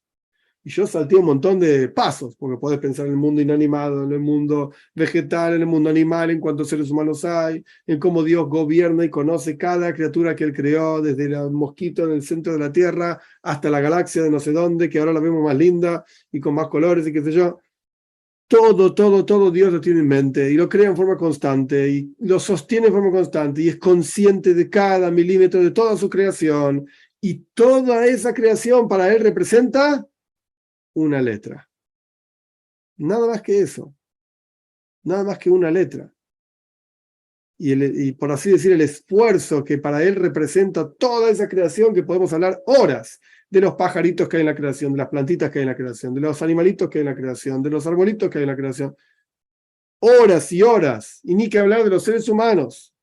Y yo salté un montón de pasos, porque podés pensar en el mundo inanimado, en el mundo vegetal, en el mundo animal, en cuántos seres humanos hay, en cómo Dios gobierna y conoce cada criatura que Él creó, desde el mosquito en el centro de la Tierra hasta la galaxia de no sé dónde, que ahora la vemos más linda y con más colores y qué sé yo. Todo Dios lo tiene en mente y lo crea en forma constante y lo sostiene en forma constante y es consciente de cada milímetro de toda su creación. Y toda esa creación para Él representa una letra. Nada más que eso. Nada más que una letra. Y por así decir, el esfuerzo que para Él representa toda esa creación, que podemos hablar horas de los pajaritos que hay en la creación, de las plantitas que hay en la creación, de los animalitos que hay en la creación, de los arbolitos que hay en la creación. Horas y horas. Y ni que hablar de los seres humanos.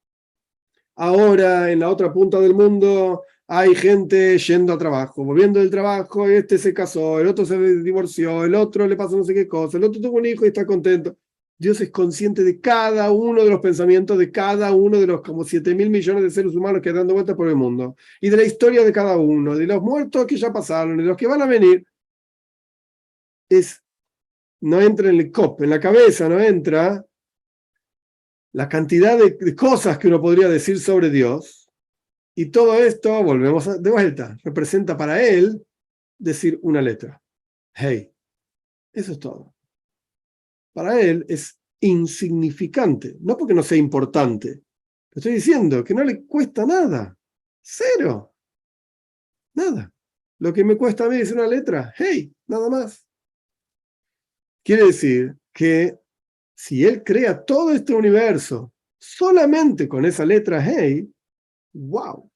Ahora, en la otra punta del mundo, hay gente yendo a trabajo, volviendo del trabajo, este se casó, el otro se divorció, el otro le pasó no sé qué cosa, el otro tuvo un hijo y está contento. Dios es consciente de cada uno de los pensamientos de cada uno de los como 7.000 millones de seres humanos que están dando vueltas por el mundo, y de la historia de cada uno, de los muertos que ya pasaron, de los que van a venir. No entra en el cop, en la cabeza, no entra la cantidad de cosas que uno podría decir sobre Dios. Y todo esto, volvemos de vuelta, representa para Él decir una letra. Hey, eso es todo. Para Él es insignificante, no porque no sea importante. Estoy diciendo que no le cuesta nada. Cero. Nada. Lo que me cuesta a mí es una letra. Hey, nada más. Quiere decir que si Él crea todo este universo solamente con esa letra Hey, wow.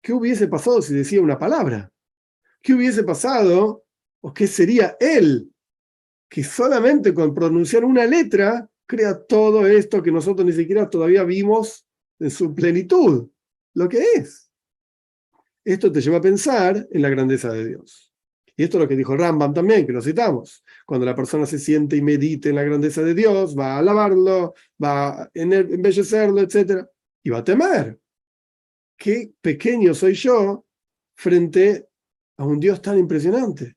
¿Qué hubiese pasado si decía una palabra? ¿Qué hubiese pasado o qué sería Él que solamente con pronunciar una letra crea todo esto que nosotros ni siquiera todavía vimos en su plenitud, lo que es? Esto te lleva a pensar en la grandeza de Dios. Y esto es lo que dijo Rambam también, que lo citamos. Cuando la persona se siente y medite en la grandeza de Dios, va a alabarlo, va a embellecerlo, etc. Y va a temer. Qué pequeño soy yo frente a un Dios tan impresionante.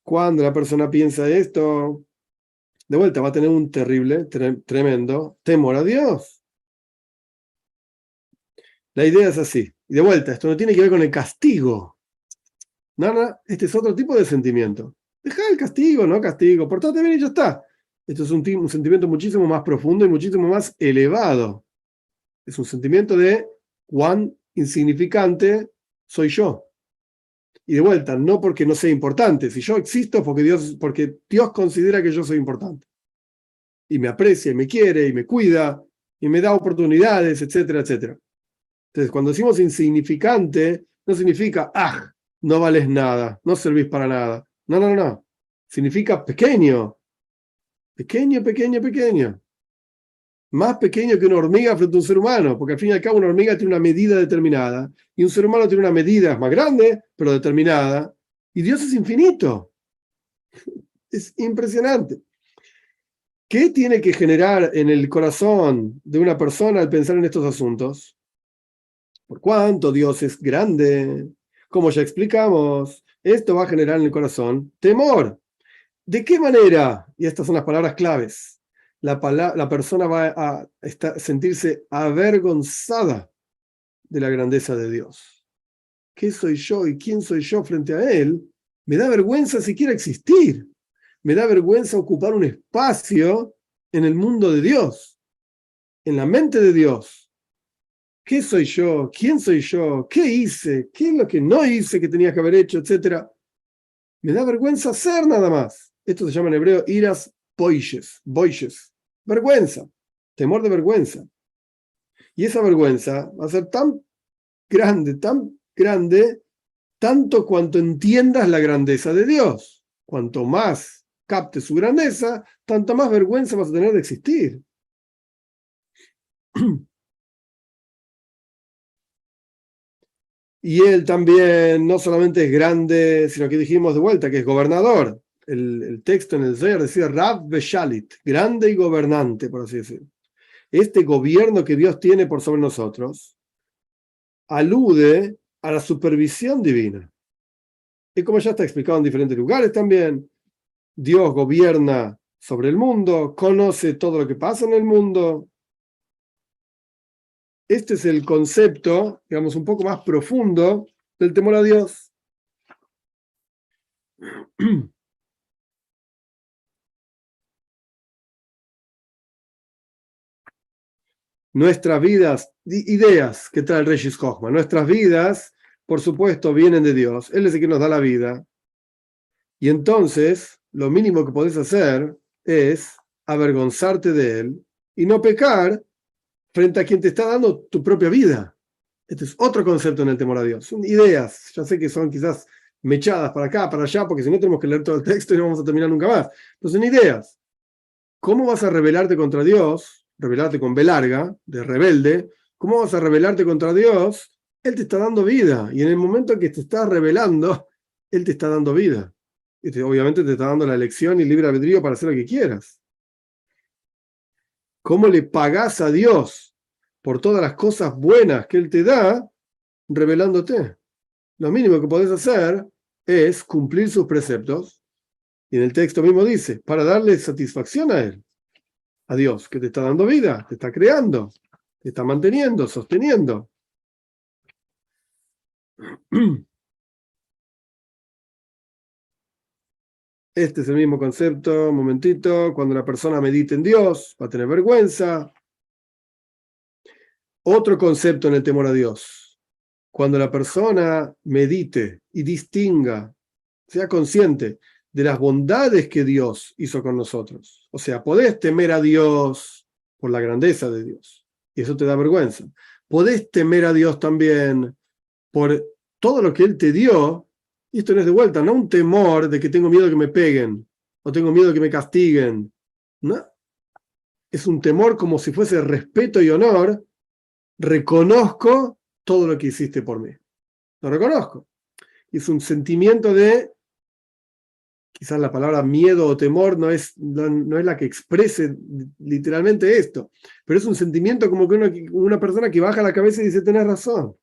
Cuando la persona piensa esto, de vuelta va a tener un terrible, tremendo temor a Dios. La idea es así. Y de vuelta, esto no tiene que ver con el castigo. No, este es otro tipo de sentimiento. Deja el castigo, no castigo. Portate bien y ya está. Esto es un sentimiento muchísimo más profundo y muchísimo más elevado. Es un sentimiento de cuán insignificante soy yo. Y de vuelta, no porque no sea importante. Si yo existo, porque Dios considera que yo soy importante. Y me aprecia, y me quiere, y me cuida, y me da oportunidades, etcétera, etcétera. Entonces, cuando decimos insignificante, no significa, no vales nada, no servís para nada. No. Significa pequeño. Pequeño. Más pequeño que una hormiga frente a un ser humano, porque al fin y al cabo una hormiga tiene una medida determinada, y un ser humano tiene una medida más grande, pero determinada, y Dios es infinito. Es impresionante. ¿Qué tiene que generar en el corazón de una persona al pensar en estos asuntos? Por cuanto Dios es grande, como ya explicamos, esto va a generar en el corazón temor. ¿De qué manera? Y estas son las palabras claves. La persona va a sentirse avergonzada de la grandeza de Dios. qué soy yo y quién soy yo frente a Él, me da vergüenza siquiera existir. Me da vergüenza ocupar un espacio en el mundo de Dios, en la mente de Dios. ¿Qué soy yo? ¿Quién soy yo? ¿Qué hice? ¿Qué es lo que no hice que tenía que haber hecho? Etcétera. Me da vergüenza hacer nada más. Esto se llama en hebreo iras boishes. Vergüenza, temor de vergüenza. Y esa vergüenza va a ser tan grande, tanto cuanto entiendas la grandeza de Dios. Cuanto más captes su grandeza, tanto más vergüenza vas a tener de existir. Y Él también no solamente es grande, sino que dijimos de vuelta que es gobernador. El texto en el Zohar decía Rav Beshalit, grande y gobernante, por así decirlo. Este gobierno que Dios tiene por sobre nosotros alude a la supervisión divina. Y como ya está explicado en diferentes lugares también, Dios gobierna sobre el mundo, conoce todo lo que pasa en el mundo. Este es el concepto, digamos, un poco más profundo del temor a Dios. Nuestras vidas, ideas que trae el Reshis Chochma, nuestras vidas, por supuesto, vienen de Dios. Él es el que nos da la vida. Y entonces, lo mínimo que podés hacer es avergonzarte de Él y no pecar frente a quien te está dando tu propia vida. Este es otro concepto en el temor a Dios. Son ideas, ya sé que son quizás mechadas para acá, para allá, porque si no tenemos que leer todo el texto y no vamos a terminar nunca más. Pero son ideas. ¿Cómo vas a rebelarte contra Dios? Rebelarte con B larga, de rebelde. ¿Cómo vas a rebelarte contra Dios? Él te está dando vida. Y en el momento en que te estás rebelando, Él te está dando vida. Y obviamente te está dando la elección y libre albedrío para hacer lo que quieras. ¿Cómo le pagás a Dios por todas las cosas buenas que Él te da, rebelándote? Lo mínimo que podés hacer es cumplir sus preceptos. Y en el texto mismo dice, para darle satisfacción a Él, a Dios, que te está dando vida, te está creando, te está manteniendo, sosteniendo. Este es el mismo concepto, un momentito, cuando la persona medite en Dios, va a tener vergüenza. Otro concepto en el temor a Dios, cuando la persona medite y distinga, sea consciente de las bondades que Dios hizo con nosotros. O sea, podés temer a Dios por la grandeza de Dios, y eso te da vergüenza. Podés temer a Dios también por todo lo que Él te dio, y esto no es de vuelta, no un temor de que tengo miedo de que me peguen, o tengo miedo de que me castiguen, no. Es un temor como si fuese respeto y honor. Reconozco todo lo que hiciste por mí. Lo reconozco. Es un sentimiento de, quizás la palabra miedo o temor no es la que exprese literalmente esto, pero es un sentimiento como que una persona que baja la cabeza y dice, tenés razón.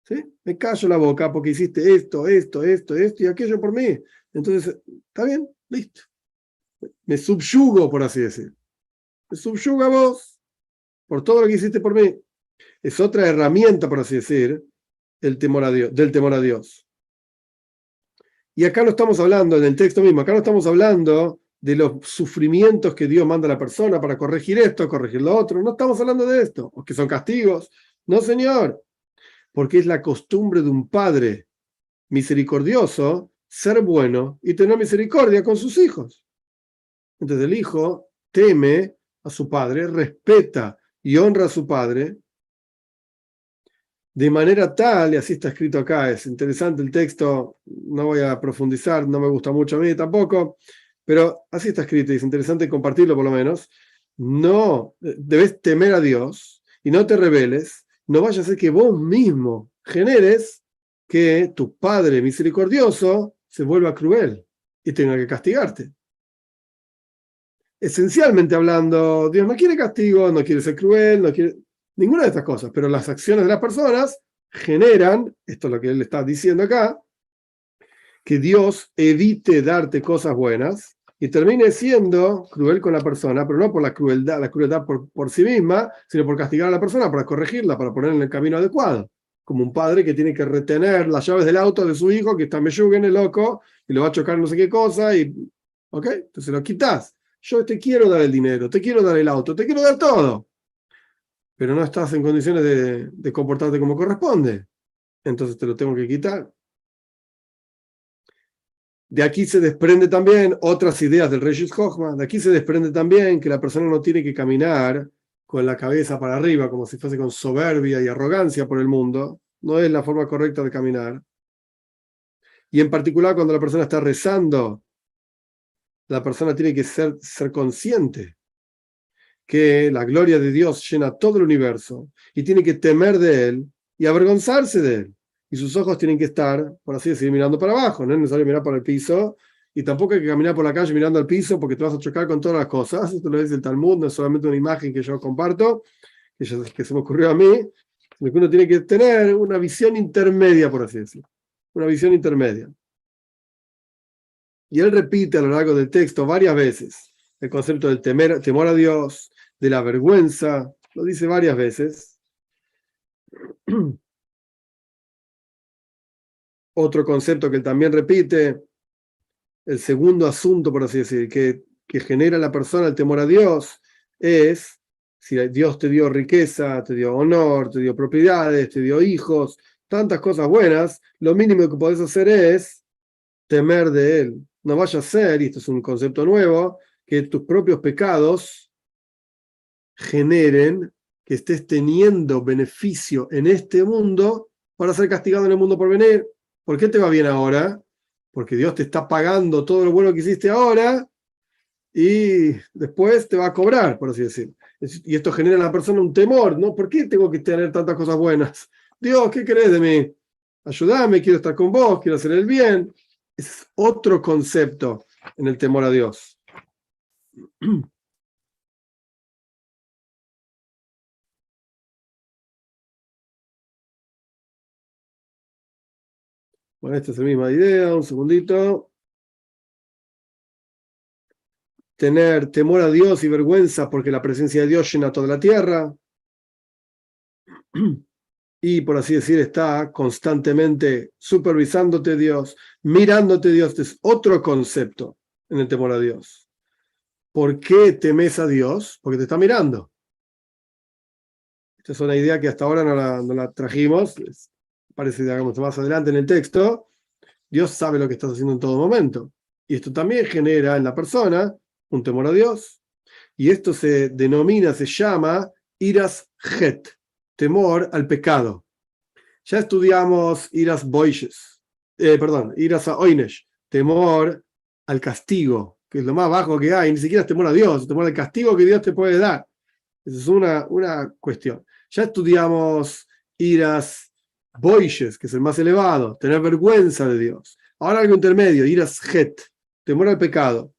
¿Sí? Me callo la boca porque hiciste esto y aquello por mí. Entonces, está bien, listo. Me subyugo, por así decir. Me subyugo a vos por todo lo que hiciste por mí. Es otra herramienta, por así decir, del temor a Dios. Y acá no estamos hablando, en el texto mismo, acá no estamos hablando de los sufrimientos que Dios manda a la persona para corregir esto, corregir lo otro. No estamos hablando de esto, o que son castigos. No, señor. Porque es la costumbre de un padre misericordioso ser bueno y tener misericordia con sus hijos. Entonces el hijo teme a su padre, respeta y honra a su padre, de manera tal, y así está escrito acá, es interesante el texto, no voy a profundizar, no me gusta mucho a mí tampoco, pero así está escrito y es interesante compartirlo por lo menos. No, debes temer a Dios y no te rebeles, no vaya a ser que vos mismo generes que tu Padre misericordioso se vuelva cruel y tenga que castigarte. Esencialmente hablando, Dios no quiere castigo, no quiere ser cruel, no quiere ninguna de estas cosas, pero las acciones de las personas generan, esto es lo que él está diciendo acá, que Dios evite darte cosas buenas y termine siendo cruel con la persona, pero no por la crueldad por sí misma, sino por castigar a la persona, para corregirla, para ponerla en el camino adecuado. como un padre que tiene que retener las llaves del auto de su hijo que está meyuguen, loco, y lo va a chocar no sé qué cosa, ¿ok? Entonces lo quitas. Yo te quiero dar el dinero, te quiero dar el auto, te quiero dar todo, pero no estás en condiciones de comportarte como corresponde, entonces te lo tengo que quitar. De aquí se desprende también otras ideas del Reishis Chochma. De aquí se desprende también que la persona no tiene que caminar con la cabeza para arriba, como si fuese con soberbia y arrogancia por el mundo. No es la forma correcta de caminar. Y en particular cuando la persona está rezando, la persona tiene que ser consciente que la gloria de Dios llena todo el universo y tiene que temer de él y avergonzarse de él. Y sus ojos tienen que estar, por así decir, mirando para abajo. No es necesario mirar para el piso y tampoco hay que caminar por la calle mirando al piso porque te vas a chocar con todas las cosas. Esto lo dice el Talmud, no es solamente una imagen que yo comparto, que se me ocurrió a mí, sino que uno tiene que tener una visión intermedia, por así decirlo. Una visión intermedia. Y él repite a lo largo del texto varias veces el concepto del temor a Dios, de la vergüenza, lo dice varias veces. Otro concepto que él también repite, el segundo asunto, por así decir, que genera la persona el temor a Dios, es si Dios te dio riqueza, te dio honor, te dio propiedades, te dio hijos, tantas cosas buenas, lo mínimo que podés hacer es temer de él. No vaya a ser, y esto es un concepto nuevo, que tus propios pecados generen que estés teniendo beneficio en este mundo para ser castigado en el mundo por venir. ¿Por qué te va bien ahora? Porque Dios te está pagando todo lo bueno que hiciste ahora y después te va a cobrar, por así decir. Y esto genera en la persona un temor, ¿no? ¿Por qué tengo que tener tantas cosas buenas? Dios, ¿qué querés de mí? Ayúdame, quiero estar con vos, quiero hacer el bien. Es otro concepto en el temor a Dios. Bueno, esta es la misma idea, un segundito. Tener temor a Dios y vergüenza porque la presencia de Dios llena toda la tierra. Y por así decir, está constantemente supervisándote Dios, mirándote Dios. Este es otro concepto en el temor a Dios. ¿Por qué temes a Dios? Porque te está mirando. Esta es una idea que hasta ahora no la trajimos. Parece, digamos, más adelante en el texto. Dios sabe lo que estás haciendo en todo momento. Y esto también genera en la persona un temor a Dios. Y esto se denomina, se llama iras het, temor al pecado. Ya estudiamos iras boishes, iras a oinesh, temor al castigo, que es lo más bajo que hay, ni siquiera es temor a Dios, es temor al castigo que Dios te puede dar. Esa es una cuestión. Ya estudiamos iras boishes, que es el más elevado, tener vergüenza de Dios. Ahora algo intermedio, iras het, temor al pecado.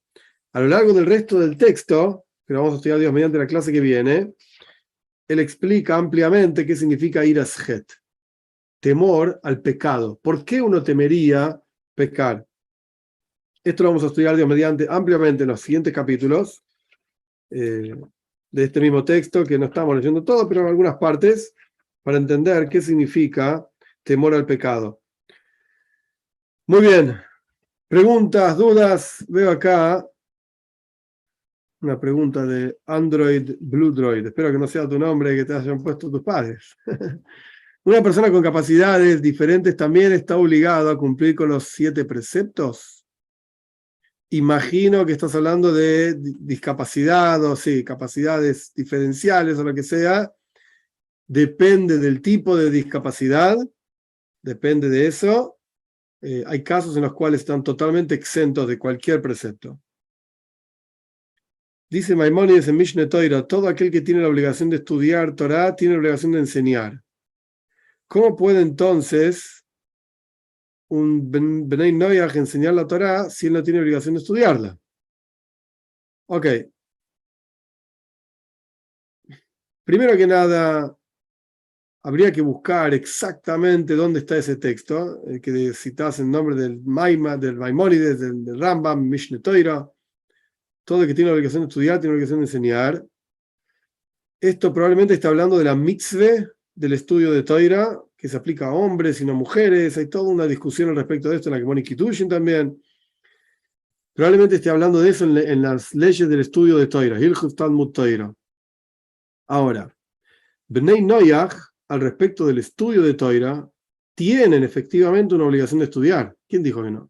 A lo largo del resto del texto, que lo vamos a estudiar Dios mediante la clase que viene, él explica ampliamente qué significa iras het, temor al pecado. ¿Por qué uno temería pecar? Esto lo vamos a estudiar Dios mediante ampliamente en los siguientes capítulos de este mismo texto, que no estamos leyendo todo, pero en algunas partes, para entender qué significa temor al pecado. Muy bien. Preguntas, dudas. Veo acá una pregunta de Android Blue Droid. Espero que no sea tu nombre que te hayan puesto tus padres. ¿Una persona con capacidades diferentes también está obligado a cumplir con los 7 preceptos? Imagino que estás hablando de discapacidad o sí, capacidades diferenciales o lo que sea. Depende del tipo de discapacidad, depende de eso. Hay casos en los cuales están totalmente exentos de cualquier precepto. Dice Maimónides en Mishneh Torah, todo aquel que tiene la obligación de estudiar Torah tiene la obligación de enseñar. ¿Cómo puede entonces un Bnei Noyaj enseñar la Torah si él no tiene obligación de estudiarla? Ok. Primero que nada, habría que buscar exactamente dónde está ese texto, que citas en nombre del Maimónides, del Rambam, Mishneh Torah. Todo el que tiene la obligación de estudiar tiene la obligación de enseñar. Esto probablemente está hablando de la mitzvah del estudio de Torah, que se aplica a hombres y no a mujeres. Hay toda una discusión al respecto de esto en la Gemara Kiddushin también. Probablemente esté hablando de eso en las leyes del estudio de Toira, Hilchot Talmud Toira. Ahora, Bnei Noyaj, al respecto del estudio de Toira, tienen efectivamente una obligación de estudiar. ¿Quién dijo que no?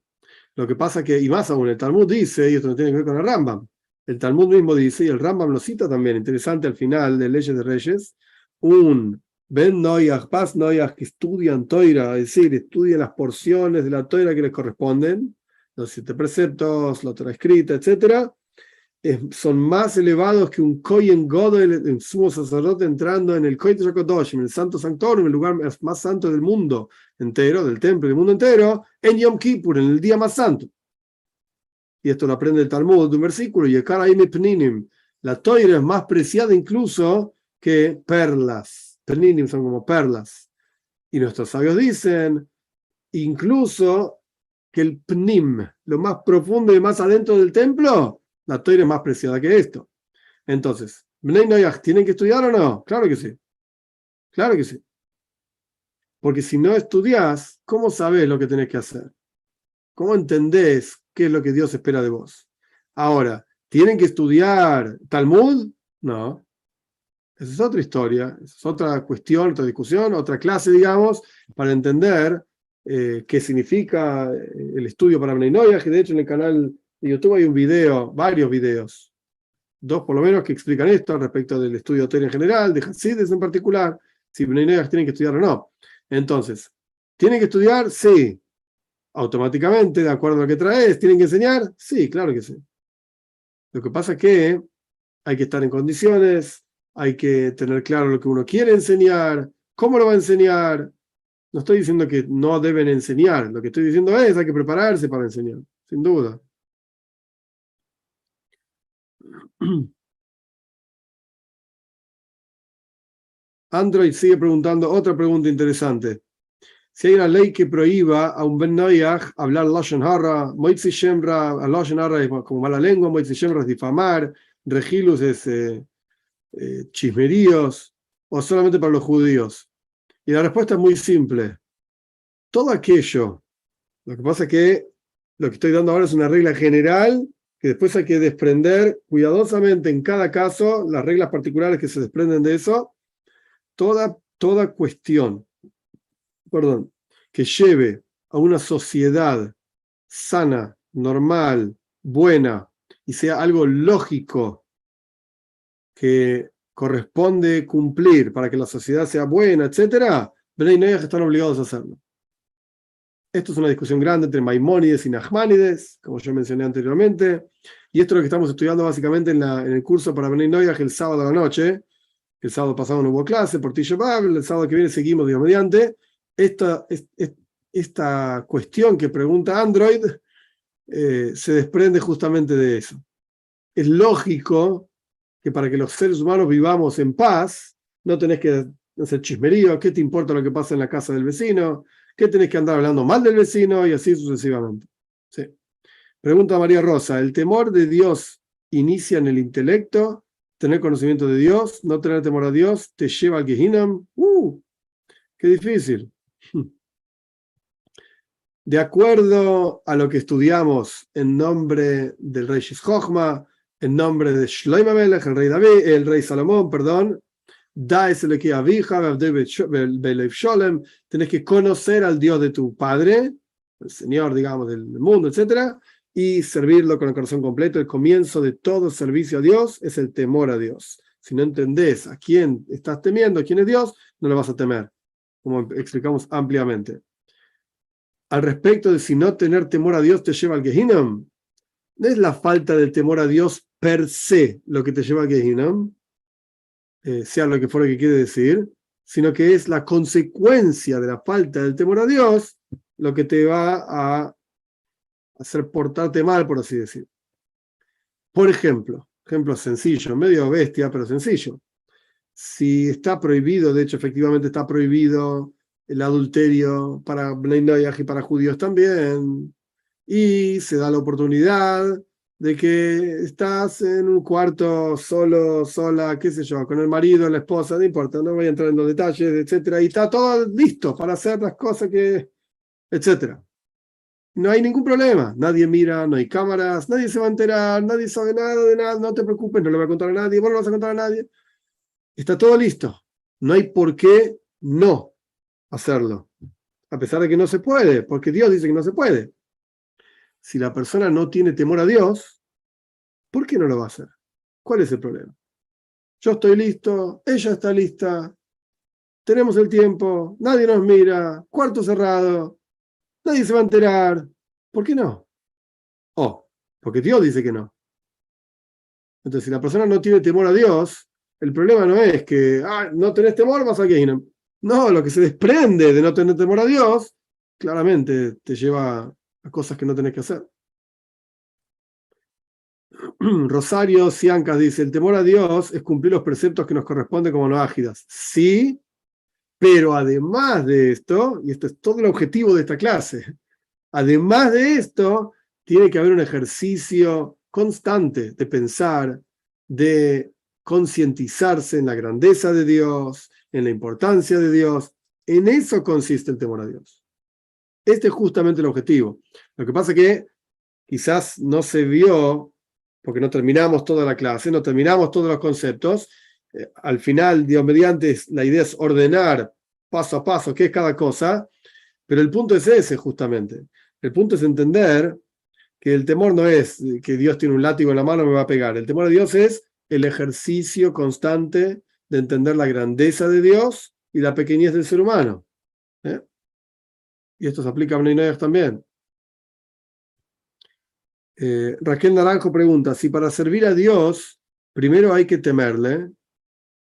Lo que pasa que, y más aún, el Talmud dice, y esto no tiene que ver con el Rambam, el Talmud mismo dice, y el Rambam lo cita también, interesante al final de Leyes de Reyes, un Ben Noyaj, Pas Noyaj, que estudian Toira, es decir, estudian las porciones de la Toira que les corresponden, los 7 preceptos, la Torah escrita, etcétera, son más elevados que un Kohen Gadol, el sumo sacerdote, entrando en el Kodesh HaKadosh, en el Santo Sanctorum, el lugar más santo del mundo entero, del templo del mundo entero, en Yom Kippur, en el día más santo. Y esto lo aprende el Talmud de un versículo, y la Toira es más preciada incluso que perlas. Pninim son como perlas. Y nuestros sabios dicen, incluso que el Pnim, lo más profundo y más adentro del templo, la Toira es más preciada que esto. Entonces, ¿Bnei Noyaj tienen que estudiar o no? Claro que sí. Claro que sí. Porque si no estudias, ¿cómo sabes lo que tenés que hacer? ¿Cómo entendés qué es lo que Dios espera de vos? Ahora, ¿tienen que estudiar Talmud? No. Esa es otra historia, esa es otra cuestión, otra discusión, otra clase, digamos, para entender qué significa el estudio para Bnei Noyaj. De hecho, en el canal de YouTube hay un video, varios videos, 2 por lo menos, que explican esto respecto del estudio de Torah en general, de Hasidus en particular, si Bnei Noyaj tienen que estudiar o no. Entonces, ¿tienen que estudiar? Sí. Automáticamente, de acuerdo a lo que traes, ¿tienen que enseñar? Sí, claro que sí. Lo que pasa es que hay que estar en condiciones, hay que tener claro lo que uno quiere enseñar, cómo lo va a enseñar. No estoy diciendo que no deben enseñar, lo que estoy diciendo es hay que prepararse para enseñar, sin duda. Android sigue preguntando otra pregunta interesante. Si hay una ley que prohíba a un Ben Noyaj hablar Lashon Hara, Moitzi Shemra, Lashon Hara es como mala lengua, Moitzi Shemra es difamar, Regilus es chismeríos, o solamente para los judíos. Y la respuesta es muy simple. Todo aquello, lo que pasa es que lo que estoy dando ahora es una regla general que después hay que desprender cuidadosamente en cada caso las reglas particulares que se desprenden de eso. Toda cuestión, que lleve a una sociedad sana, normal, buena, y sea algo lógico que corresponde cumplir para que la sociedad sea buena, etcétera, Bnei Noyaj están obligados a hacerlo. Esto es una discusión grande entre Maimónides y Nachmanides, como yo mencioné anteriormente, y esto es lo que estamos estudiando básicamente en el curso para Bnei Noyaj el sábado a la noche. El sábado pasado no hubo clase por Tisha B'Av, el sábado que viene seguimos, Dios mediante. Esta cuestión que pregunta Android se desprende justamente de eso. Es lógico que para que los seres humanos vivamos en paz, no tenés que hacer chismerío, ¿qué te importa lo que pasa en la casa del vecino? ¿Qué tenés que andar hablando mal del vecino? Y así sucesivamente. Sí. Pregunta María Rosa, ¿el temor de Dios inicia en el intelecto? ¿Tener conocimiento de Dios? ¿No tener temor a Dios? ¿Te lleva al Gehinam? ¡Qué difícil! De acuerdo a lo que estudiamos en nombre del rey Shishchokma, en nombre de Shlomo Melech, el rey David, el rey Salomón, perdón, tenés que conocer al Dios de tu padre, el Señor, digamos, del mundo, etcétera, y servirlo con el corazón completo. El comienzo de todo servicio a Dios es el temor a Dios. Si no entendés a quién estás temiendo, a quién es Dios, no lo vas a temer, como explicamos ampliamente. Al respecto de si no tener temor a Dios te lleva al Gehinam, no es la falta de temor a Dios per se lo que te lleva al Gehinam, sea lo que fuera que quiere decir, sino que es la consecuencia de la falta del temor a Dios lo que te va a hacer portarte mal, por así decir. Por ejemplo sencillo, medio bestia, pero sencillo. Si está prohibido, de hecho efectivamente está prohibido el adulterio para Bnei Noyaj y para judíos también, y se da la oportunidad de que estás en un cuarto solo, sola, qué sé yo, con el marido, la esposa, no importa, no voy a entrar en los detalles, etcétera, y está todo listo para hacer las cosas que, etcétera. No hay ningún problema, nadie mira, no hay cámaras, nadie se va a enterar, nadie sabe nada de nada, no te preocupes, no le voy a contar a nadie, vos no lo vas a contar a nadie. Está todo listo. No hay por qué no hacerlo, a pesar de que no se puede, porque Dios dice que no se puede. Si la persona no tiene temor a Dios, ¿por qué no lo va a hacer? ¿Cuál es el problema? Yo estoy listo, ella está lista, tenemos el tiempo, nadie nos mira, cuarto cerrado, nadie se va a enterar. ¿Por qué no? Oh, porque Dios dice que no. Entonces, si la persona no tiene temor a Dios, el problema no es que no tenés temor, vas a Gehinnom. No, lo que se desprende de no tener temor a Dios, claramente te lleva a cosas que no tenés que hacer. Rosario Ciancas dice, el temor a Dios es cumplir los preceptos que nos corresponden como noágidas. Sí, pero además de esto, y esto es todo el objetivo de esta clase, además de esto, tiene que haber un ejercicio constante de pensar, de concientizarse en la grandeza de Dios, en la importancia de Dios. En eso consiste el temor a Dios. Este es justamente el objetivo. Lo que pasa es que quizás no se vio, porque no terminamos toda la clase, no terminamos todos los conceptos. Al final, Dios mediante, la idea es ordenar paso a paso qué es cada cosa, pero el punto es ese justamente. El punto es entender que el temor no es que Dios tiene un látigo en la mano y me va a pegar. El temor a Dios es el ejercicio constante de entender la grandeza de Dios y la pequeñez del ser humano. ¿Eh? Y esto se aplica a Bnei Noach también. Raquel Naranjo pregunta, si para servir a Dios primero hay que temerle,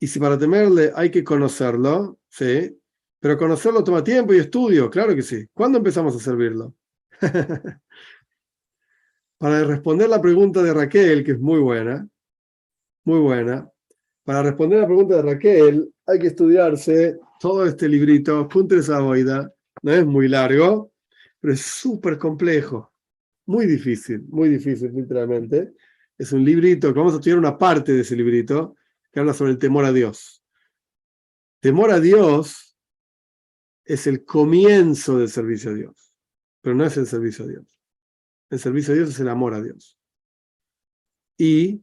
y si para temerle hay que conocerlo, sí, pero conocerlo toma tiempo y estudio, claro que sí. ¿Cuándo empezamos a servirlo? Para responder la pregunta de Raquel, que es muy buena, para responder la pregunta de Raquel hay que estudiarse todo este librito, Puntres Savoida, no es muy largo, pero es súper complejo. Muy difícil, literalmente. Es un librito que vamos a estudiar una parte de ese librito que habla sobre el temor a Dios. Temor a Dios es el comienzo del servicio a Dios, pero no es el servicio a Dios. El servicio a Dios es el amor a Dios. Y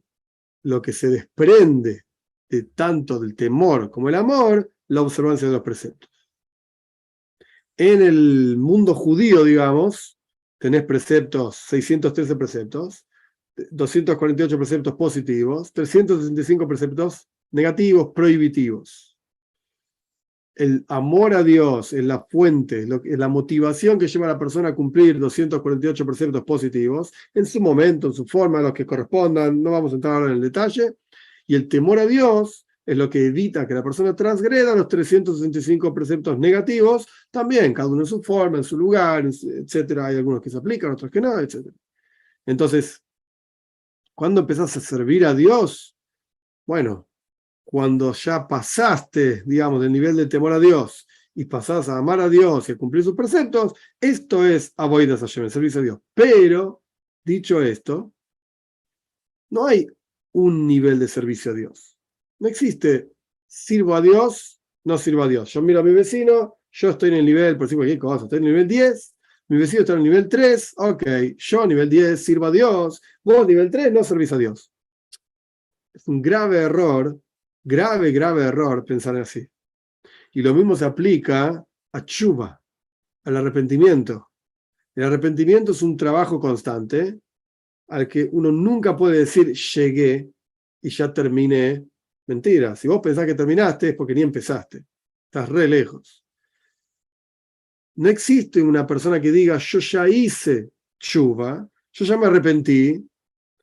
lo que se desprende de tanto del temor como el amor, la observancia de los preceptos. En el mundo judío, digamos, tenés preceptos, 613 preceptos, 248 preceptos positivos, 365 preceptos negativos, prohibitivos. El amor a Dios es la fuente, es la motivación que lleva a la persona a cumplir 248 preceptos positivos, en su momento, en su forma, los que correspondan, no vamos a entrar ahora en el detalle, y el temor a Dios es lo que evita que la persona transgreda los 365 preceptos negativos, también, cada uno en su forma, en su lugar, etcétera. Hay algunos que se aplican, otros que no, etcétera. Entonces, ¿cuándo empezás a servir a Dios? Bueno, cuando ya pasaste, digamos, del nivel de temor a Dios y pasás a amar a Dios y a cumplir sus preceptos, esto es avodas Hashem, el servicio a Dios. Pero, dicho esto, no hay un nivel de servicio a Dios. No existe sirvo a Dios, no sirvo a Dios. Yo miro a mi vecino, yo estoy en el nivel, por decir cualquier cosa, estoy en el nivel 10, mi vecino está en el nivel 3, ok, yo nivel 10 sirvo a Dios, vos nivel 3 no servís a Dios. Es un grave error pensar así. Y lo mismo se aplica a tshuva, al arrepentimiento. El arrepentimiento es un trabajo constante al que uno nunca puede decir llegué y ya terminé. Mentira, si vos pensás que terminaste es porque ni empezaste. Estás re lejos. No existe una persona que diga yo ya hice tshuva, yo ya me arrepentí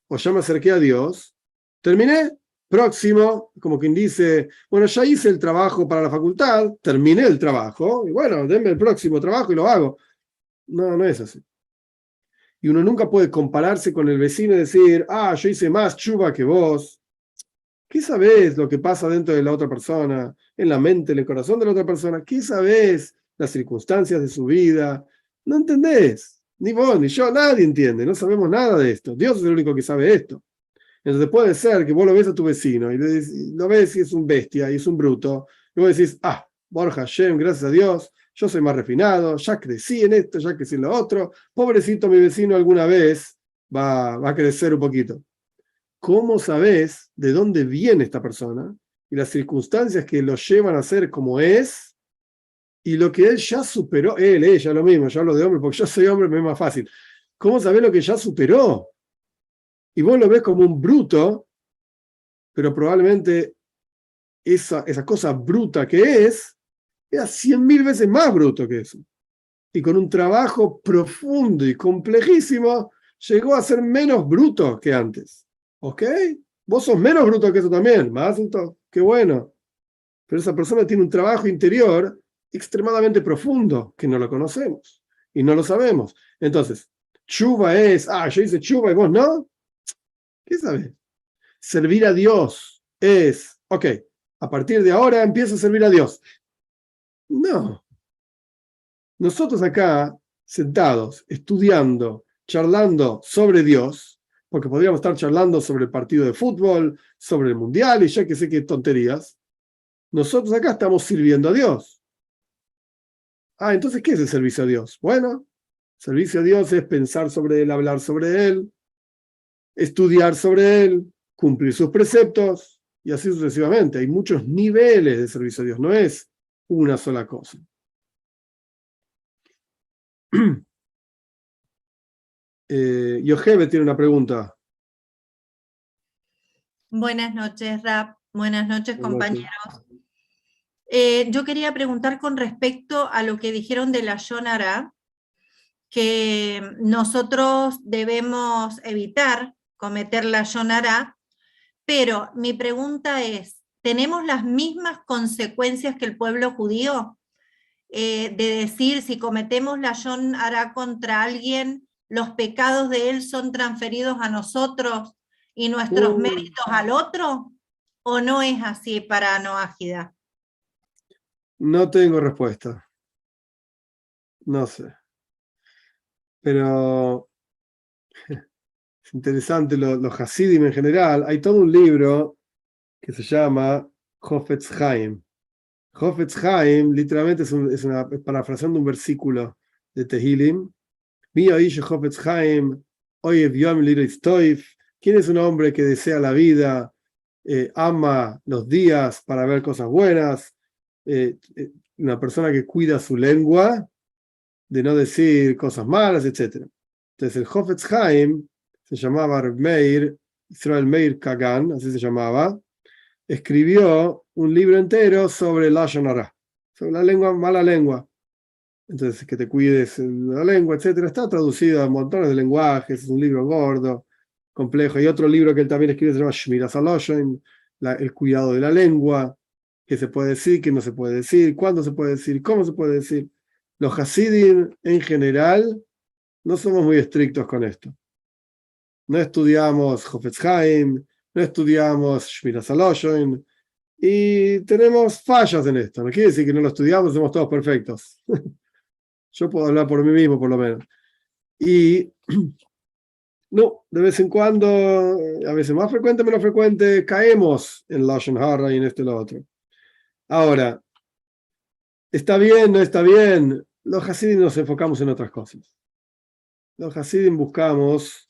o ya me acerqué a Dios, terminé. Próximo, como quien dice, bueno, ya hice el trabajo para la facultad, terminé el trabajo, y bueno, denme el próximo trabajo y lo hago. No, no es así. Y uno nunca puede compararse con el vecino y decir, yo hice más chuva que vos. ¿Qué sabés lo que pasa dentro de la otra persona, en la mente, en el corazón de la otra persona? ¿Qué sabés las circunstancias de su vida? No entendés, Ni vos, ni yo, nadie entiende, no sabemos nada de esto. Dios es el único que sabe esto. Entonces puede ser que vos lo ves a tu vecino y lo ves y es un bestia y es un bruto. Y vos decís, Borja Hashem, gracias a Dios, yo soy más refinado, ya crecí en esto, ya crecí en lo otro. Pobrecito mi vecino alguna vez va a crecer un poquito. ¿Cómo sabés de dónde viene esta persona y las circunstancias que lo llevan a ser como es y lo que él ya superó? Ella, lo mismo, yo hablo de hombre porque yo soy hombre, me es más fácil. ¿Cómo sabés lo que ya superó? Y vos lo ves como un bruto, pero probablemente esa cosa bruta que es, era 100.000 veces más bruto que eso. Y con un trabajo profundo y complejísimo, llegó a ser menos bruto que antes. ¿Ok? Vos sos menos bruto que eso también, más bruto, qué bueno. Pero esa persona tiene un trabajo interior extremadamente profundo, que no lo conocemos y no lo sabemos. Entonces, chuva es, yo hice chuva y vos no. ¿Qué sabes? Servir a Dios es, ok, a partir de ahora empiezo a servir a Dios. No. Nosotros acá, sentados, estudiando, charlando sobre Dios, porque podríamos estar charlando sobre el partido de fútbol, sobre el mundial y ya que sé qué tonterías, nosotros acá estamos sirviendo a Dios. Entonces, ¿qué es el servicio a Dios? Bueno, servicio a Dios es pensar sobre Él, hablar sobre Él, estudiar sobre Él, cumplir sus preceptos y así sucesivamente. Hay muchos niveles de servicio a Dios, no es una sola cosa. Yohebe tiene una pregunta. Buenas noches, Rap. Buenas noches, compañeros. Yo quería preguntar con respecto a lo que dijeron de la Yonara, que nosotros debemos evitar cometer la Yonara, pero mi pregunta es, ¿tenemos las mismas consecuencias que el pueblo judío? De decir, si cometemos la Yonara contra alguien, los pecados de él son transferidos a nosotros y nuestros méritos al otro, ¿o no es así para Noágida? No tengo respuesta. No sé. Pero es interesante, los Hasidim en general. Hay todo un libro que se llama Hofetz Haim. Hofetz Haim literalmente es una parafraseando un versículo de Tehilim. Hofetz Haim, Oyev Yom Liris Toif. ¿Quién es un hombre que desea la vida, ama los días para ver cosas buenas? Una persona que cuida su lengua, de no decir cosas malas, etc. Entonces el Hofetz Haim se llamaba Meir, Israel Meir Kagan, así se llamaba, escribió un libro entero sobre Lashon Hara, sobre la lengua, mala lengua. Entonces, que te cuides la lengua, etc. Está traducido a montones de lenguajes, es un libro gordo, complejo. Y otro libro que él también escribe se llama Shmiras HaLashon, el cuidado de la lengua, qué se puede decir, qué no se puede decir, cuándo se puede decir, cómo se puede decir. Los Hasidim en general no somos muy estrictos con esto. No estudiamos Hofetz Haim, no estudiamos Shmiras HaLashon y tenemos fallas en esto. No quiere decir que no lo estudiamos, somos todos perfectos. Yo puedo hablar por mí mismo, por lo menos. Y no, de vez en cuando, a veces más frecuente, menos frecuente, caemos en Lashon Hara y en esto y lo otro. Ahora, ¿está bien? ¿No está bien? Los Hasidim nos enfocamos en otras cosas. Los Hasidim buscamos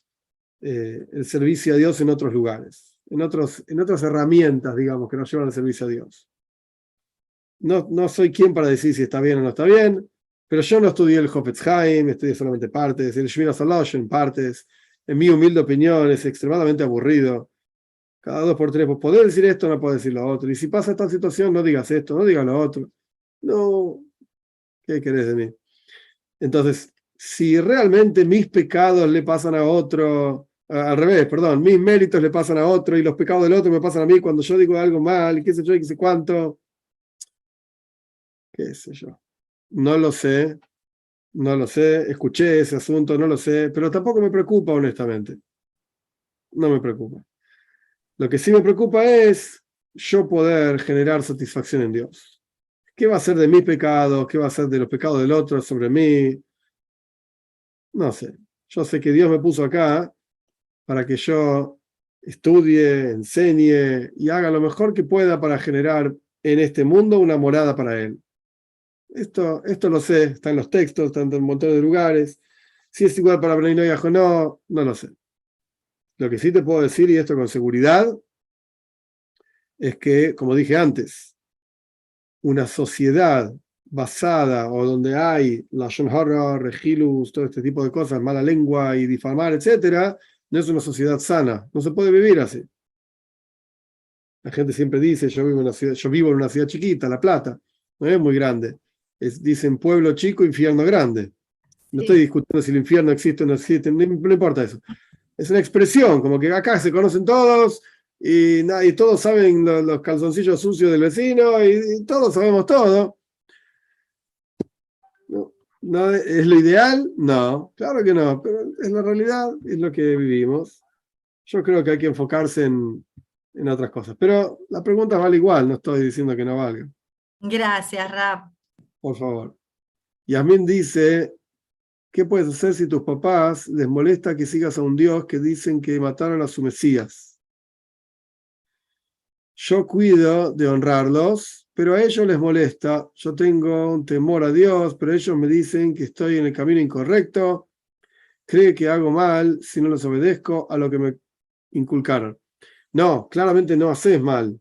el servicio a Dios en otros lugares, en otras herramientas, digamos, que nos llevan al servicio a Dios. No soy quien para decir si está bien o no está bien, pero yo no estudié el Hofetz Haim, estudié solamente partes, el Shmiras HaLashon partes. En mi humilde opinión es extremadamente aburrido. Cada 2 por 3, pues podés decir esto, no podés decir lo otro. Y si pasa esta situación, no digas esto, no digas lo otro. No, ¿qué querés de mí? Entonces, si realmente mis pecados le pasan a otro, al revés, perdón, mis méritos le pasan a otro y los pecados del otro me pasan a mí cuando yo digo algo mal, qué sé yo, y qué sé cuánto, qué sé yo. No lo sé, no lo sé, escuché ese asunto, no lo sé, pero tampoco me preocupa, honestamente. No me preocupa. Lo que sí me preocupa es yo poder generar satisfacción en Dios. ¿Qué va a ser de mis pecados? ¿Qué va a ser de los pecados del otro sobre mí? No sé. Yo sé que Dios me puso acá para que yo estudie, enseñe y haga lo mejor que pueda para generar en este mundo una morada para Él. Esto lo sé, está en los textos, está en un montón de lugares. Si es igual para Bnei Noyaj o no, no lo sé. Lo que sí te puedo decir, y esto con seguridad, es que, como dije antes, una sociedad basada o donde hay lashon hara, regilus, todo este tipo de cosas, mala lengua y difamar, etcétera, no es una sociedad sana. No se puede vivir así. La gente siempre dice, yo vivo en una ciudad chiquita, La Plata, no es muy grande. Dicen pueblo chico, infierno grande. No estoy discutiendo si el infierno existe o no existe, no importa eso. Es una expresión, como que acá se conocen todos y todos saben los calzoncillos sucios del vecino y todos sabemos todo. ¿No? ¿No es lo ideal? No, claro que no, pero es la realidad, es lo que vivimos. Yo creo que hay que enfocarse en otras cosas. Pero la pregunta vale igual, no estoy diciendo que no valga. Gracias, Rab. Por favor. Yasmín dice, ¿qué puedes hacer si tus papás les molesta que sigas a un Dios que dicen que mataron a su Mesías? Yo cuido de honrarlos, pero a ellos les molesta. Yo tengo un temor a Dios, pero ellos me dicen que estoy en el camino incorrecto. Cree que hago mal si no los obedezco a lo que me inculcaron. No, claramente no haces mal.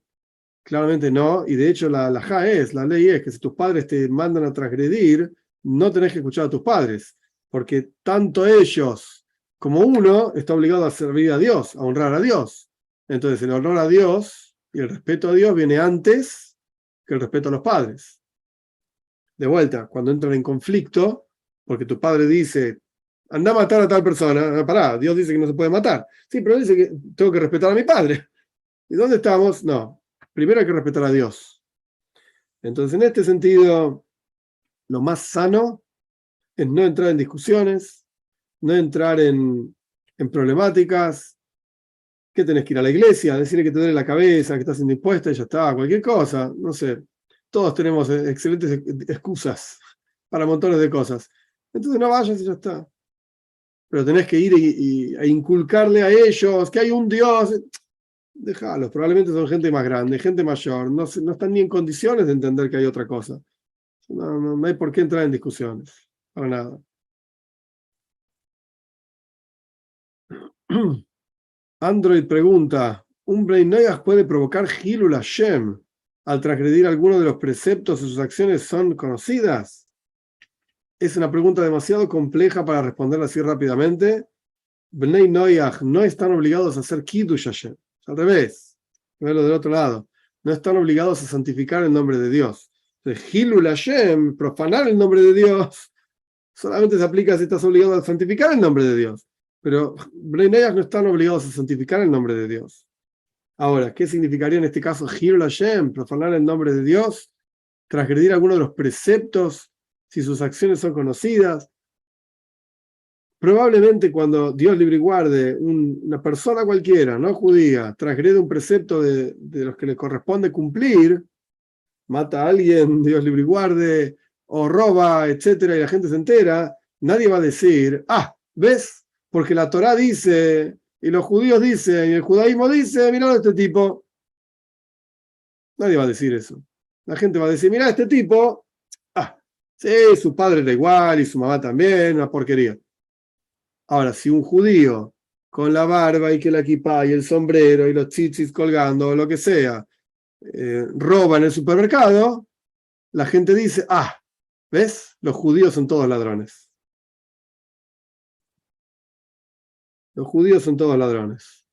Claramente no. Y de hecho la ley es que si tus padres te mandan a transgredir, no tenés que escuchar a tus padres. Porque tanto ellos como uno está obligado a servir a Dios, a honrar a Dios. Entonces el honor a Dios y el respeto a Dios viene antes que el respeto a los padres. De vuelta, cuando entran en conflicto, porque tu padre dice, anda a matar a tal persona, pará, Dios dice que no se puede matar. Sí, pero dice que tengo que respetar a mi padre. ¿Y dónde estamos? No, primero hay que respetar a Dios. Entonces, en este sentido, lo más sano es no entrar en discusiones, no entrar en problemáticas, que tenés que ir a la iglesia, decirle que te duele la cabeza, que estás indispuesta y ya está, cualquier cosa, no sé. Todos tenemos excelentes excusas para montones de cosas. Entonces no vayas y ya está. Pero tenés que ir a inculcarle a ellos que hay un Dios. Déjalos, probablemente son gente más grande, gente mayor, no están ni en condiciones de entender que hay otra cosa. No hay por qué entrar en discusiones, para nada. Android pregunta, ¿un Bnei Noyaj puede provocar Hilul Hashem al transgredir alguno de los preceptos y sus acciones son conocidas? Es una pregunta demasiado compleja para responderla así rápidamente. Bnei Noyaj no están obligados a hacer Kiddush Hashem. Al revés, verlo del otro lado. No están obligados a santificar el nombre de Dios. Entonces, Hilul Hashem, profanar el nombre de Dios, solamente se aplica si estás obligado a santificar el nombre de Dios. Pero Bnei Noyaj no están obligados a santificar el nombre de Dios. Ahora, ¿qué significaría en este caso Hilul Hashem, profanar el nombre de Dios? Transgredir alguno de los preceptos si sus acciones son conocidas. Probablemente cuando Dios libre y guarde una persona cualquiera, no judía, transgrede un precepto de los que le corresponde cumplir, mata a alguien, Dios libre y guarde, o roba, etcétera, y la gente se entera, nadie va a decir, ¿ves? Porque la Torá dice, y los judíos dicen, y el judaísmo dice, mirá a este tipo. Nadie va a decir eso. La gente va a decir, mirá a este tipo, sí, su padre era igual, y su mamá también, una porquería. Ahora, si un judío con la barba y que la kipá y el sombrero y los tzitzis colgando o lo que sea, roba en el supermercado, la gente dice, ¿ves? Los judíos son todos ladrones. Los judíos son todos ladrones.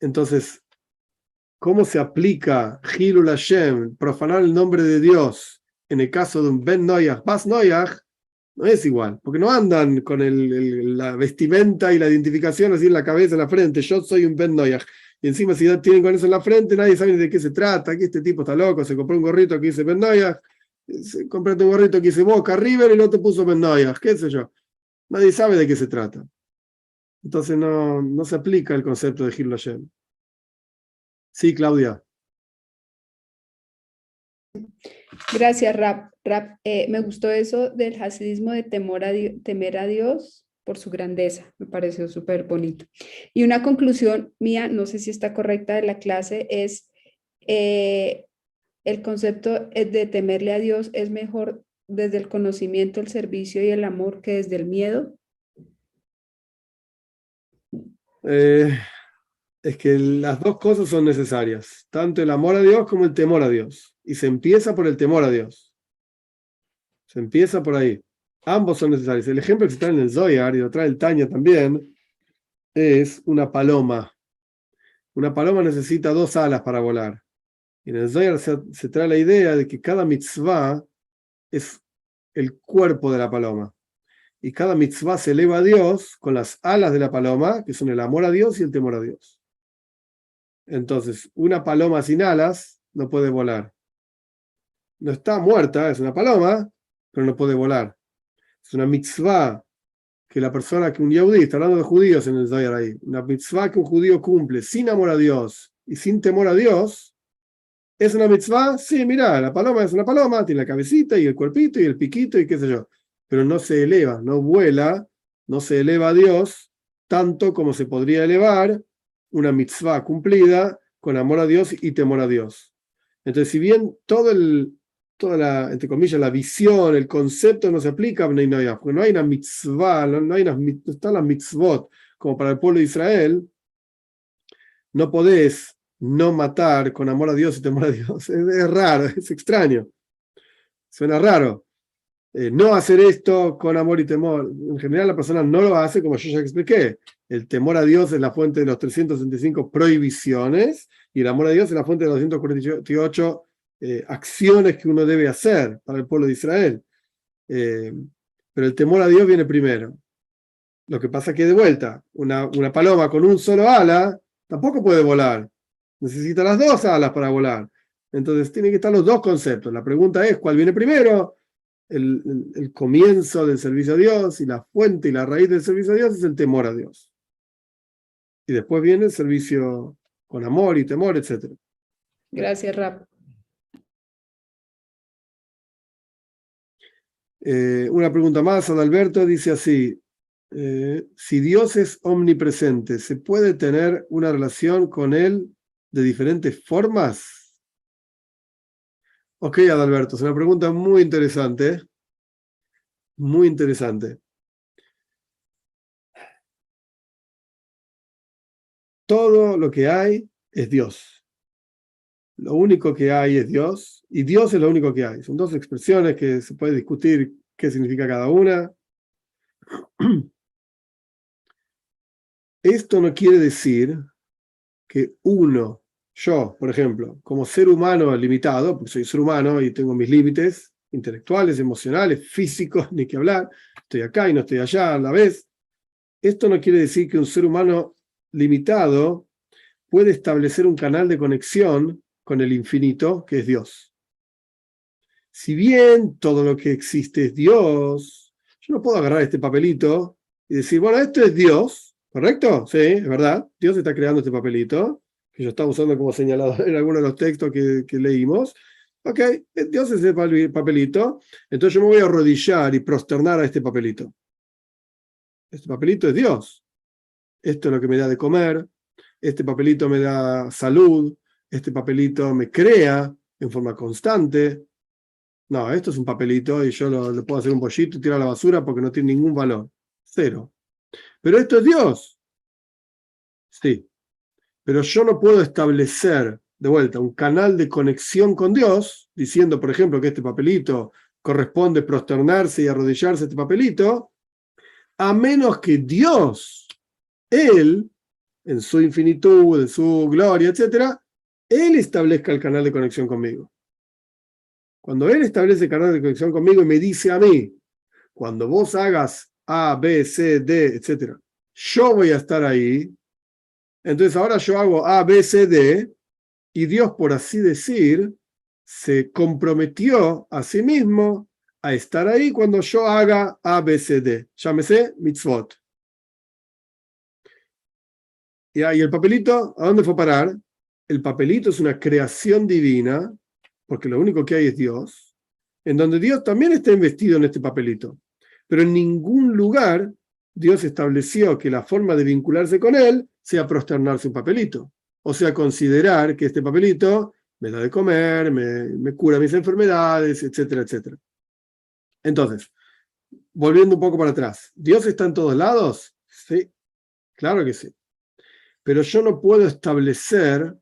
Entonces, ¿cómo se aplica Hilul Hashem, profanar el nombre de Dios, en el caso de un Ben Noyaj, Bas Noyaj? No es igual, porque no andan con la vestimenta y la identificación así en la cabeza, en la frente. Yo soy un Ben Noyaj. Y encima, si ya tienen con eso en la frente, nadie sabe ni de qué se trata. Aquí este tipo está loco, se compró un gorrito que dice Ben Noyaj, compraste un gorrito que dice Boca River y no te puso Ben Noyaj, qué sé yo. Nadie sabe de qué se trata. Entonces no se aplica el concepto de Hilul Hashem. Sí, Claudia. Gracias, Rab. Rap, me gustó eso del hasidismo de temer a Dios por su grandeza, me pareció súper bonito. Y una conclusión mía, no sé si está correcta, de la clase es eh, el concepto de temerle a Dios es mejor desde el conocimiento, el servicio y el amor que desde el miedo. Es que las dos cosas son necesarias, tanto el amor a Dios como el temor a Dios. Y se empieza por el temor a Dios. Se empieza por ahí. Ambos son necesarios. El ejemplo que está en el Zohar y lo trae el Tanya también es una paloma. Una paloma necesita 2 alas para volar. Y en el Zohar se trae la idea de que cada mitzvah es el cuerpo de la paloma. Y cada mitzvah se eleva a Dios con las alas de la paloma, que son el amor a Dios y el temor a Dios. Entonces, una paloma sin alas no puede volar. No está muerta, es una paloma, pero no puede volar. Es una mitzvah que la persona, que un yehudí, está hablando de judíos en el Zohar ahí, una mitzvah que un judío cumple sin amor a Dios y sin temor a Dios, ¿es una mitzvah? Sí, mira, la paloma es una paloma, tiene la cabecita y el cuerpito y el piquito y qué sé yo, pero no se eleva, no vuela, no se eleva a Dios tanto como se podría elevar una mitzvah cumplida con amor a Dios y temor a Dios. Entonces, si bien toda la, entre comillas, la visión, el concepto no se aplica a Bnei Noyaj, porque no hay una mitzvah, no están las mitzvot como para el pueblo de Israel, no podés no matar con amor a Dios y temor a Dios. Es raro, es extraño. Suena raro. No hacer esto con amor y temor. En general la persona no lo hace, como yo ya expliqué. El temor a Dios es la fuente de los 365 prohibiciones y el amor a Dios es la fuente de los 248 acciones que uno debe hacer para el pueblo de Israel. Pero el temor a Dios viene primero. Lo que pasa es que de vuelta, una paloma con un solo ala tampoco puede volar. Necesita las 2 alas para volar. Entonces tienen que estar los dos conceptos. La pregunta es, ¿cuál viene primero? El comienzo del servicio a Dios y la fuente y la raíz del servicio a Dios es el temor a Dios. Y después viene el servicio con amor y temor, etc. Gracias, Rap. Una pregunta más, Adalberto dice así, si Dios es omnipresente, ¿se puede tener una relación con Él de diferentes formas? Ok, Adalberto, es una pregunta muy interesante. Muy interesante. Todo lo que hay es Dios. Lo único que hay es Dios, y Dios es lo único que hay. Son dos expresiones que se puede discutir qué significa cada una. Esto no quiere decir que yo, por ejemplo, como ser humano limitado, porque soy ser humano y tengo mis límites intelectuales, emocionales, físicos, ni que hablar, estoy acá y no estoy allá a la vez. Esto no quiere decir que un ser humano limitado puede establecer un canal de conexión con el infinito, que es Dios. Si bien todo lo que existe es Dios, yo no puedo agarrar este papelito y decir, bueno, esto es Dios, ¿correcto? Sí, es verdad. Dios está creando este papelito, que yo estaba usando como señalador en algunos de los textos que leímos. Ok, Dios es el papelito, entonces yo me voy a arrodillar y prosternar a este papelito. Este papelito es Dios. Esto es lo que me da de comer, este papelito me da salud, este papelito me crea en forma constante. No, esto es un papelito y yo le puedo hacer un bollito y tirar a la basura porque no tiene ningún valor. 0. Pero esto es Dios. Sí. Pero yo no puedo establecer, de vuelta, un canal de conexión con Dios, diciendo, por ejemplo, que este papelito corresponde prosternarse y arrodillarse a este papelito, a menos que Dios, Él, en su infinitud, en su gloria, etc., Él establezca el canal de conexión conmigo. Cuando Él establece el canal de conexión conmigo y me dice a mí, cuando vos hagas A, B, C, D, etc., yo voy a estar ahí, entonces ahora yo hago A, B, C, D, y Dios, por así decir, se comprometió a sí mismo a estar ahí cuando yo haga A, B, C, D. Llámese mitzvot. Y ahí el papelito, ¿a dónde fue a parar? El papelito es una creación divina, porque lo único que hay es Dios. en donde Dios también está investido en este papelito. Pero en ningún lugar Dios estableció que la forma de vincularse con él sea prosternarse un papelito. O sea, considerar que este papelito me da de comer, me cura mis enfermedades, etcétera, etcétera. Entonces, volviendo un poco para atrás, ¿Dios está en todos lados? Sí, claro que sí. Pero yo no puedo establecer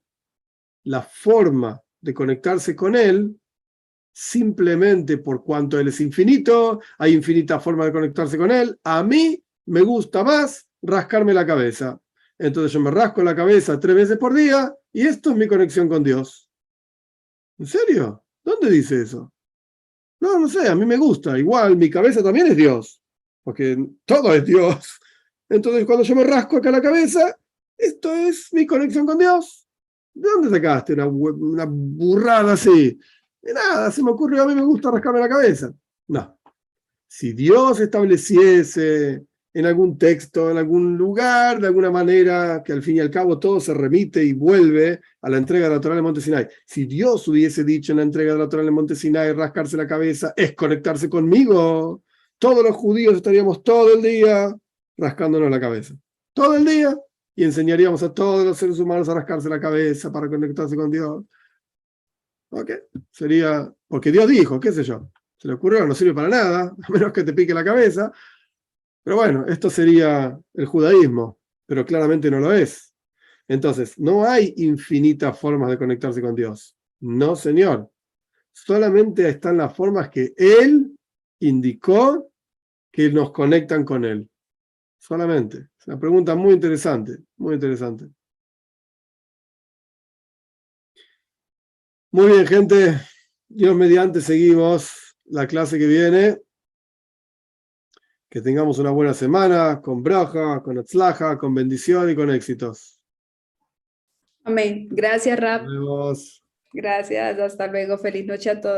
la forma de conectarse con él simplemente por cuanto él es infinito, hay infinitas formas de conectarse con él. A mí me gusta más rascarme la cabeza. Entonces yo me rasco la cabeza 3 veces por día y esto es mi conexión con Dios. ¿En serio? ¿Dónde dice eso? No, no sé, a mí me gusta. Igual mi cabeza también es Dios, porque todo es Dios. Entonces cuando yo me rasco acá la cabeza, esto es mi conexión con Dios. ¿De dónde sacaste una burrada así? De nada, se me ocurrió, a mí me gusta rascarme la cabeza. No. Si Dios estableciese en algún texto, en algún lugar, de alguna manera, que al fin y al cabo todo se remite y vuelve a la entrega de la Torá en el Monte Sinai. Si Dios hubiese dicho en la entrega de la Torá en el Monte Sinai, rascarse la cabeza es conectarse conmigo, todos los judíos estaríamos todo el día rascándonos la cabeza. Todo el día. Y enseñaríamos a todos los seres humanos a rascarse la cabeza para conectarse con Dios. ¿Ok? Sería, porque Dios dijo, qué sé yo, se le ocurrió, no sirve para nada, a menos que te pique la cabeza. Pero bueno, esto sería el judaísmo, pero claramente no lo es. Entonces, no hay infinitas formas de conectarse con Dios. No, señor. Solamente están las formas que Él indicó que nos conectan con Él. Solamente. Es una pregunta muy interesante, muy interesante. Muy bien, gente. Dios mediante, seguimos la clase que viene. Que tengamos una buena semana, con braja, con atzlaja, con bendición y con éxitos. Amén. Gracias, Rab. Nos vemos. Gracias. Hasta luego. Feliz noche a todos.